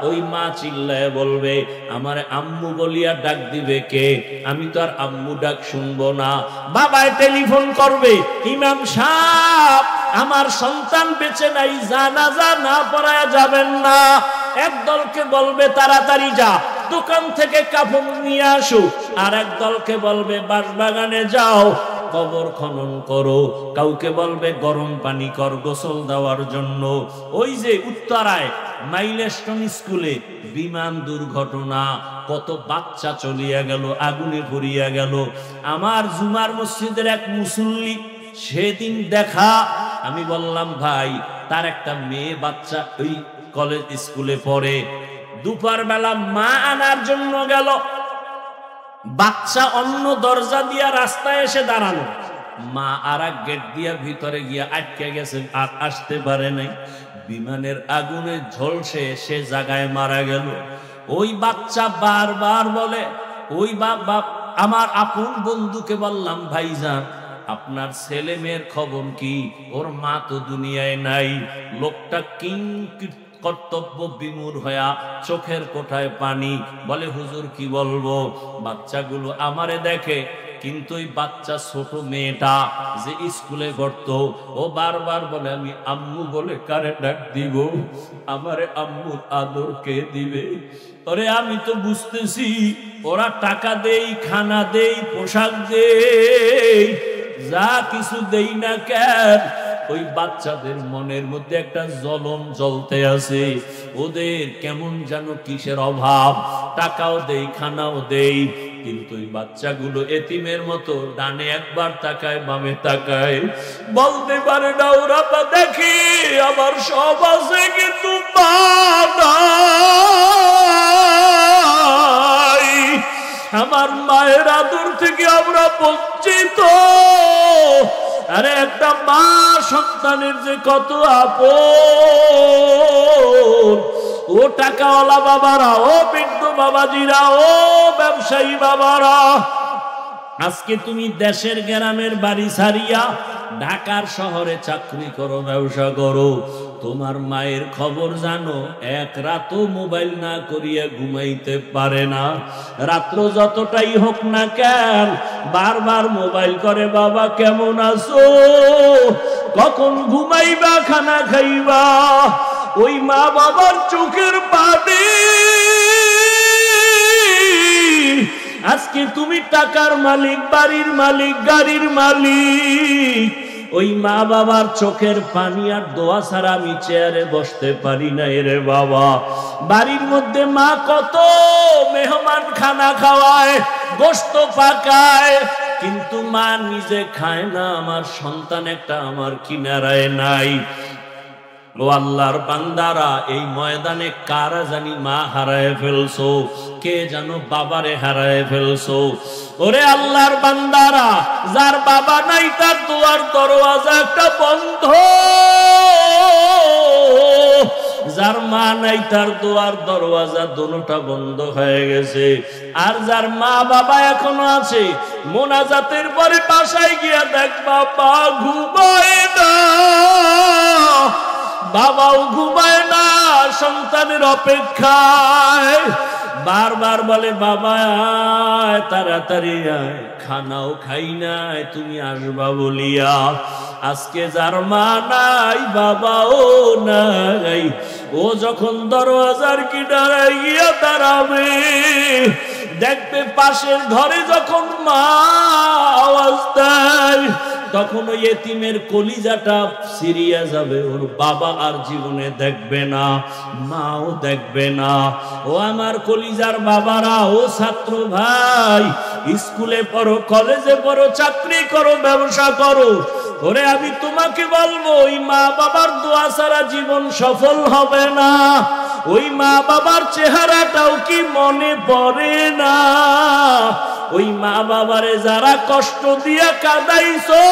ওই মা চিল্লায় বলবে, আমার আম্মু বলিয়া ডাক দিবে কে? আমি তো আর আম্মু ডাক শুনবো না। বাবায় টেলিফোন করবে, ইমাম সাহেব আমার সন্তান বেঁচে নাই, জানাজা না পড়ায়া যাবেন না। একদলকে বলবে তাড়াতাড়ি যা, দোকান থেকে কাপড় নিয়ে আসো। আর এক দলকে বলবে বাঁশবাগানে যাও, কবর খনন করো। কাউকে বলবে গরম পানি কর গোসল দেওয়ার জন্য। ওই যে উত্তরায় মাইলস্টোন স্কুলে বিমান দুর্ঘটনা, কত বাচ্চা চলিয়া গেল, আগুনে পুড়িয়া গেল। আমার জুমার মসজিদের এক মুসল্লি সেদিন দেখা, আমি বললাম ভাই, তার একটা মেয়ে বাচ্চা ওই কলেজ স্কুলে পড়ে। দুপুর বেলা মা আনার জন্য গেল, বাচ্চা অন্য দরজা দিয়া রাস্তায় এসে দাঁড়ানো, মা আর এক গেট দিয়া ভিতরে গিয়া আটকে গেছে, আর আসতে পারে নাই। বিমানের আগুনে ঝলসে সে জায়গায় মারা গেল। ওই বাচ্চা বারবার বলে, ওই বাপ আমার আপন বন্ধুকে বললাম, ভাইজান আপনার ছেলে মেয়ের খবর কি? ওর মা তো দুনিয়ায় নাই। লোকটা কর্তব্য বিমূঢ় হইয়া চোখের কোঠায় পানি, বলে হুজুর কি বলবো? বাচ্চাগুলো আমারে দেখে, কিন্তু ওই বাচ্চা ছোট মেয়েটা যে স্কুলে পড়তো, ও বারবার বলে আমি আম্মু বলে কারে ডাক দিব? আমারে আম্মুর আদর কে দিবে? ওরে আমি তো বুঝতেছি ওরা টাকা দেই, খানা দেই, পোশাক দেই, যা কিছু দেই না কেন, ওই বাচ্চাদের মনের মধ্যে একটা জ্বলন জ্বলতে আছে। ওদের কেমন যেন কিসের অভাব। টাকাও দেই, খানাও দেই, কিন্তু ওই বাচ্চাগুলো এতিমের মতো ডানে একবার তাকায়, বামে তাকায়, বলতে পারে না ওরা তো দেখি আমার সব আছে কিন্তু আমার মায়ের আদর থেকে আমরা বঞ্চিত। আরে একটা মা সন্তানের যে কত আপন। ও টাকাওয়ালা বাবারা, ও বৃদ্ধ বাবাজিরা, ও ব্যবসায়ী বাবারা, আজকে তুমি দেশের গ্রামের বাড়ি ছাড়িয়া ঢাকার শহরে চাকরি করো, ব্যবসা করো, তোমার মায়ের খবর জানো? এক রাতও মোবাইল না করিয়া ঘুমাইতে পারে না। রাত্র যতটাই হোক না কেন বারবার মোবাইল করে, বাবা কেমন আছো, কখন ঘুমাইবা, খানা খাইবা? ওই মা বাবার চোখের পানি। আজকে তুমি টাকার মালিক, বাড়ির মালিক, গাড়ির মালিক, ওই মা বাবার চোখের পানি আর দোয়া ছাড়া আমি চেয়ারে বসতে পারি না রে বাবা। বাড়ির মধ্যে মা কত মেহমান খানা খাওয়ায়, গোশত পাকায়, কিন্তু মা নিজে খায় না। আমার সন্তান একটা আমার কিনারায় নাই। ও আল্লাহর বান্দারা, এই ময়দানে কারা জানি মা হারায় ফেলছো, কে জানো বাবারে হারায় ফেলছো। ওরে আল্লাহর বান্দারা, যার বাবা নাই তার দুয়ার দরওয়াজা একটা বন্ধ, যার মা নাই তার দুয়ার দরওয়াজা দুটোটা বন্ধ হয়ে গেছে। আর যার মা বাবা এখনো আছে, মোনাজাতের পরে বাসায় গিয়া দেখ বাবা ঘুমায় না, বাবাও ঘুমায় না সন্তানের অপেক্ষায়। বারবার বলে বাবা আয়, তাড়াতাড়ি আয়, খানাও খাই নাই তুমি আসবা বলিয়া। আজকে যার মা নাই, বাবাও নাই, ও যখন দরওয়াজার কিনারে গিয়া দাঁড়াবে, দেখবে পাশের ঘরে যখন মা আওয়াজ দেয়, তখন ওই এতিমের কলিজাটা সিরিয়া যাবে, ওর বাবা আর জীবনে দেখবে না, মাও দেখবে না। ও আমার কলিজার বাবারা, ও ছাত্র ভাই, স্কুলে পড়ো, কলেজে পড়ো, চাকরি করো, ব্যবসা করো, ওরে আমি তোমাকে বলবো, ওই মা বাবার দোয়া ছাড়া জীবন সফল হবে না। ওই মা বাবার চেহারাটাও কি মনে পড়ে না? ওই মা বাবারে যারা কষ্ট দিয়া কাঁদাইছো,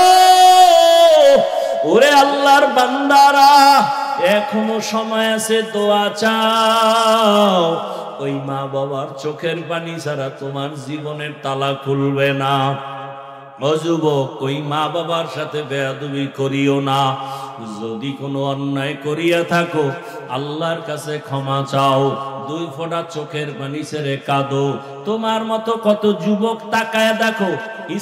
ওরে আল্লাহর বান্দারা, এখনো সময় আছে, দোয়া চাও। ওই মা বাবার চোখের পানি ছাড়া তোমার জীবনের তালা খুলবে না। ও যুবক, ওই মা বাবার সাথে বেয়াদবি করিও না। যদি কোনো অন্যায় করিয়া থাকো, আল্লাহর কাছে ক্ষমা চাও, 2 ফোঁটা চোখের পানি ছেড়ে কাঁদো। তোমার মতো কত যুবক তাকায় দেখো,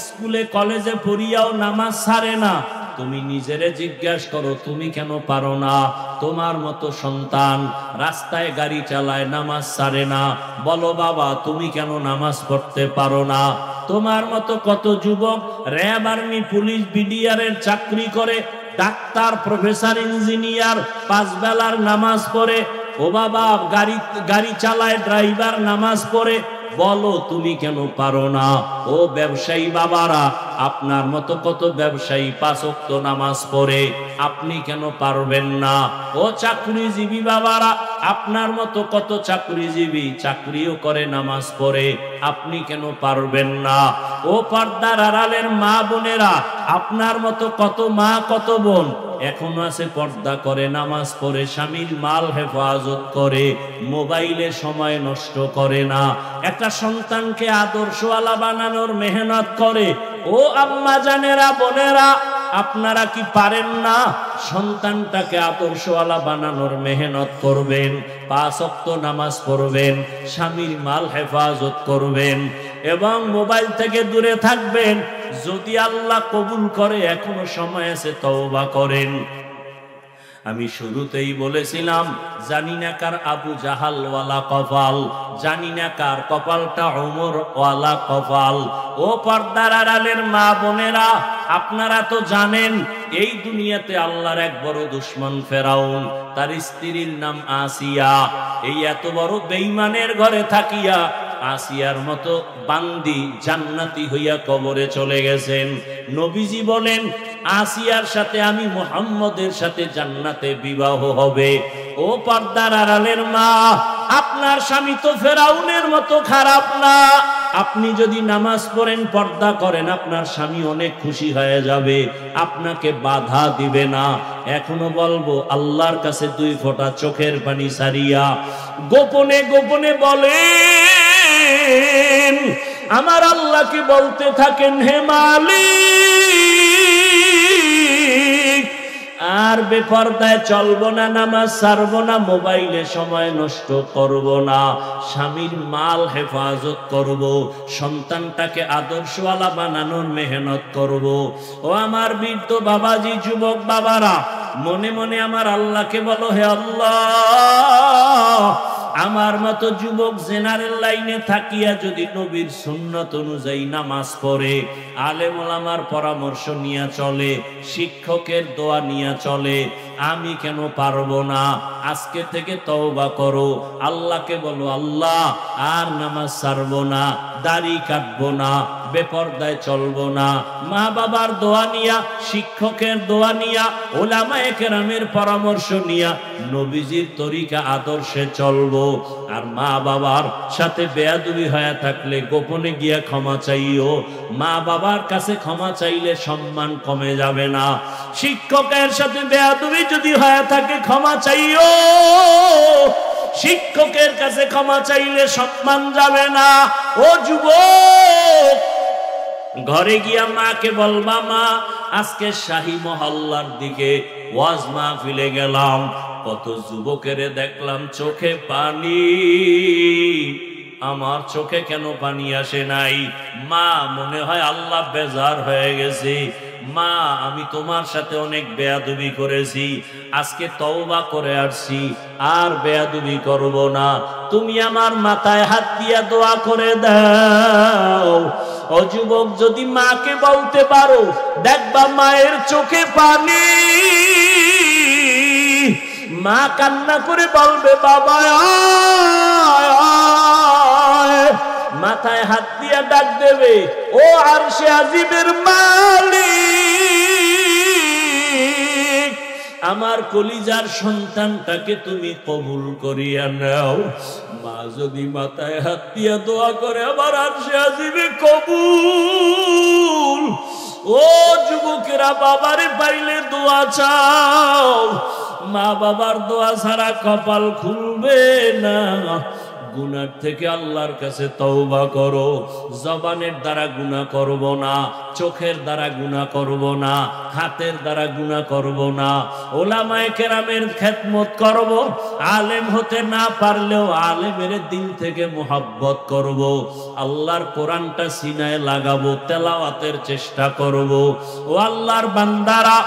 স্কুলে কলেজে পড়িয়াও নামাজ ছাড়ে না। তুমি নিজেরে জিজ্ঞাসা করো, তুমি কেন পারো না? তোমার মতো সন্তান রাস্তায় গাড়ি চালায়, নামাজ ছাড়ে না, বলো বাবা তুমি কেন নামাজ পড়তে পারো না? তোমার মতো কত যুবক র্যাব, আর্মি, পুলিশ, বিডিআরের চাকরি করে, ডাক্তার, প্রফেসর, ইঞ্জিনিয়ার, 5 বেলার নামাজ পড়ে। ও বাবা গাড়ি চালায়, ড্রাইভার, নামাজ পড়ে, বলো তুমি কেন পারো না? ও ব্যবসায়ী বাবারা, আপনার মতো কত ব্যবসায়ী 5 ওয়াক্ত নামাজ পড়ে, আপনি কেন পারবেন না? ও চাকরিজীবী বাবারা, আপনার মতো কত চাকরিজীবী চাকরিও করে, নামাজ পড়ে, আপনি কেন পারবেন না? ও পর্দার আড়ালের মা বোনেরা, আপনার মতো কত মা কত বোন এখনো আছে, পর্দা করে, নামাজ পড়ে, স্বামীর মাল হেফাজত করে, মোবাইলে সময় নষ্ট করে না, একটা সন্তানকে আদর্শওয়ালা বানানোর মেহনত করে। ও আম্মা জানেরা, বোনেরা, আপনারা কি পারেন না? সন্তানটাকে আদর্শওয়ালা বানানোর মেহনত করবেন, 5 ওয়াক্ত নামাজ পড়বেন, স্বামীর মাল হেফাজত করবেন এবং মোবাইল থেকে দূরে থাকবেন। যদি আল্লাহ কবুল করে, এখনো সময় আছে, তওবা করেন। আমি শুরুতেই বলেছিলাম, জানি না কার আবু জাহাল ওয়ালা কপাল, জানি না কার কপালটা ওমর ওয়ালা কপাল। ও পর্দার আড়ালের মা বোনেরা, আপনারা তো জানেন এই দুনিয়াতে আল্লাহর এক বড় দুশমন ফেরাউন, তার স্ত্রীর নাম আসিয়া। এই এত বড় বেঈমানের ঘরে থাকিয়া আসিয়ার মতো বান্দি জান্নাতি হইয়া কবরে চলে গেছেন। নবীজি বলেন, আসিয়ার সাথে আমি মুহাম্মদের সাথে জান্নাতে বিবাহ হবে। ও পর্দার আড়ালের মা, আপনার স্বামী তো ফেরাউনের মতো খারাপ না। আপনি যদি নামাজ পড়েন, পর্দা করেন, আপনার স্বামী অনেক খুশি হয়ে যাবে, আপনাকে বাধা দিবে না। এখনো বলবো, আল্লাহর কাছে 2 ফোঁটা চোখের পানি ছাড়িয়া গোপনে গোপনে বলেন, আমার আল্লাহকে বলতে থাকেন, হে মালিক, আর বেপরদায় চলবো না, নামাজ ছাড়বো না, মোবাইলে সময় নষ্ট করব না, স্বামীর মাল হেফাজত করব, সন্তানটাকে আদর্শওয়ালা বানানোর মেহনত করব। ও আমার বৃদ্ধ বাবাজি, যুবক বাবারা, মনে মনে আমার আল্লাহকে বলো, হে আল্লাহ, আমার মতো যুবক জেনারেল লাইনে থাকিয়া যদি নবীর সুন্নত অনুযায়ী নামাজ পড়ে, আলেম ওলামার পরামর্শ নিয়ে চলে, শিক্ষকের দোয়া নিয়ে চলে, আমি কেন পারবো না? আজকে থেকে তওবা করো, আল্লাহকে বলো, আল্লাহ আর নামাজ ছাড়বো না, দাড়ি কাটবো না, বেপরদায় চলবো না, মা বাবার দোয়া নিয়া, শিক্ষকের দোয়া নিয়া, ওলামায়ে কেরামের পরামর্শ নিয়া নবীজির তরিকা আদর্শে চলবো। আর মা বাবার সাথে বেয়াদবি হয়ে থাকলে গোপনে গিয়া ক্ষমা চাইও। মা বাবার কাছে ক্ষমা চাইলে সম্মান কমে যাবে না। শিক্ষকের সাথে বেয়াদবি যদি হয়ে থাকে, ক্ষমা চাইও। শিক্ষকের কাছে ক্ষমা চাইলে সম্মান যাবে না। ও যুবক, ঘরে গিয়া মাকে বলবা, মা আজকে শাহী মহল্লার দিকে ওয়াজ মাহফিলে গেলাম, কত যুবকের দেখলাম চোখে পানি, আমার চোখে কেন পানি আসে নাই? মা, মনে হয় আল্লাহ বেজার হয়ে গেছে। মা, আমি তোমার সাথে অনেক বেয়াদবি করেছি, আজকে তওবা করে আসছি, আর বেয়াদবি করব না। তুমি আমার মাথায় হাত দিয়া দোয়া করে দাও। ও ও যুবক, যদি মাকে বলতে পারো, দেখবা মায়ের চোখে পানি, মা কান্না করে বলবে বাবা আয়, মাথায় হাত দিয়ে ডাক দেবে, ও আরশে আজিমের মালিক, আমার কলিজার সন্তানটাকে তুমি কবুল করিয়া নাও। মা যদি মাথায় হাত দিয়া দোয়া করে, আমার আরশে আজিমে কবুল। ও যুবকেরা, বাবারে পাইলে দোয়া চাও, মা বাবার দোয়া ছাড়া কপাল খুলবে না। গুনার থেকে আল্লাহর কাছে তওবা করো। জবানের দ্বারা গুনাহ করব না, চোখের দ্বারা গুনাহ করব না, হাতের দ্বারা গুনাহ করব না। ওলামায়ে কেরামের খেদমত করব, আলেম হতে না পারলেও আলেমের দিল থেকে মুহাব্বত করব। আল্লাহর কোরআনটা সিনায় লাগাবো, তেলাওয়াতের চেষ্টা করব। ও আল্লাহর বান্দারা,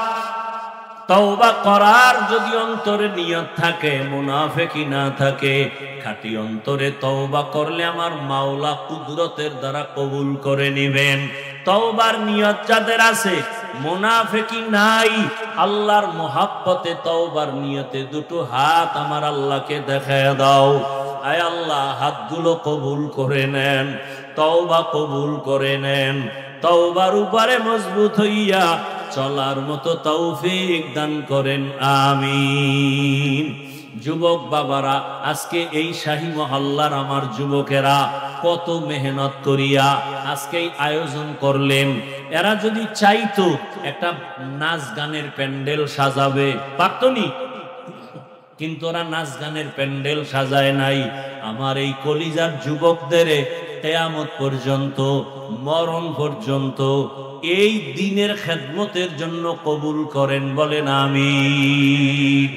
তওবা করার যদি অন্তরে নিয়ত থাকে, মুনাফিকি না থাকে, খাঁটি অন্তরে তওবা করলে আমার মাওলা কুদরতের দ্বারা কবুল করে নেবেন। তওবার নিয়ত যাদের আছে, মুনাফিকি নাই, আল্লাহর মুহাব্বতে তওবার নিয়তে দুটো হাত আমার আল্লাহকে দেখায় দাও। আয় আল্লাহ, হাতগুলো কবুল করে নেন, তওবা কবুল করে নেন, তওবার উপরে মজবুত হইয়া চলার মতো তৌফিক দান করেন, আমিন। যুবক বাবারা, আজকে এই শাহী মহল্লার আমার যুবকেরা কত মেহনত করিয়া আজকে আয়োজন করলেন। এরা যদি চাইতো একটা নাচ গানের প্যান্ডেল সাজাবে, পারতনি, কিন্তু ওরা নাচ গানের প্যান্ডেল সাজায় নাই। আমার এই কলিজার যুবকদের কিয়ামত পর্যন্ত, মরণ পর্যন্ত এই দিনের খেদমতের জন্য কবুল করেন, বলেন আমিন।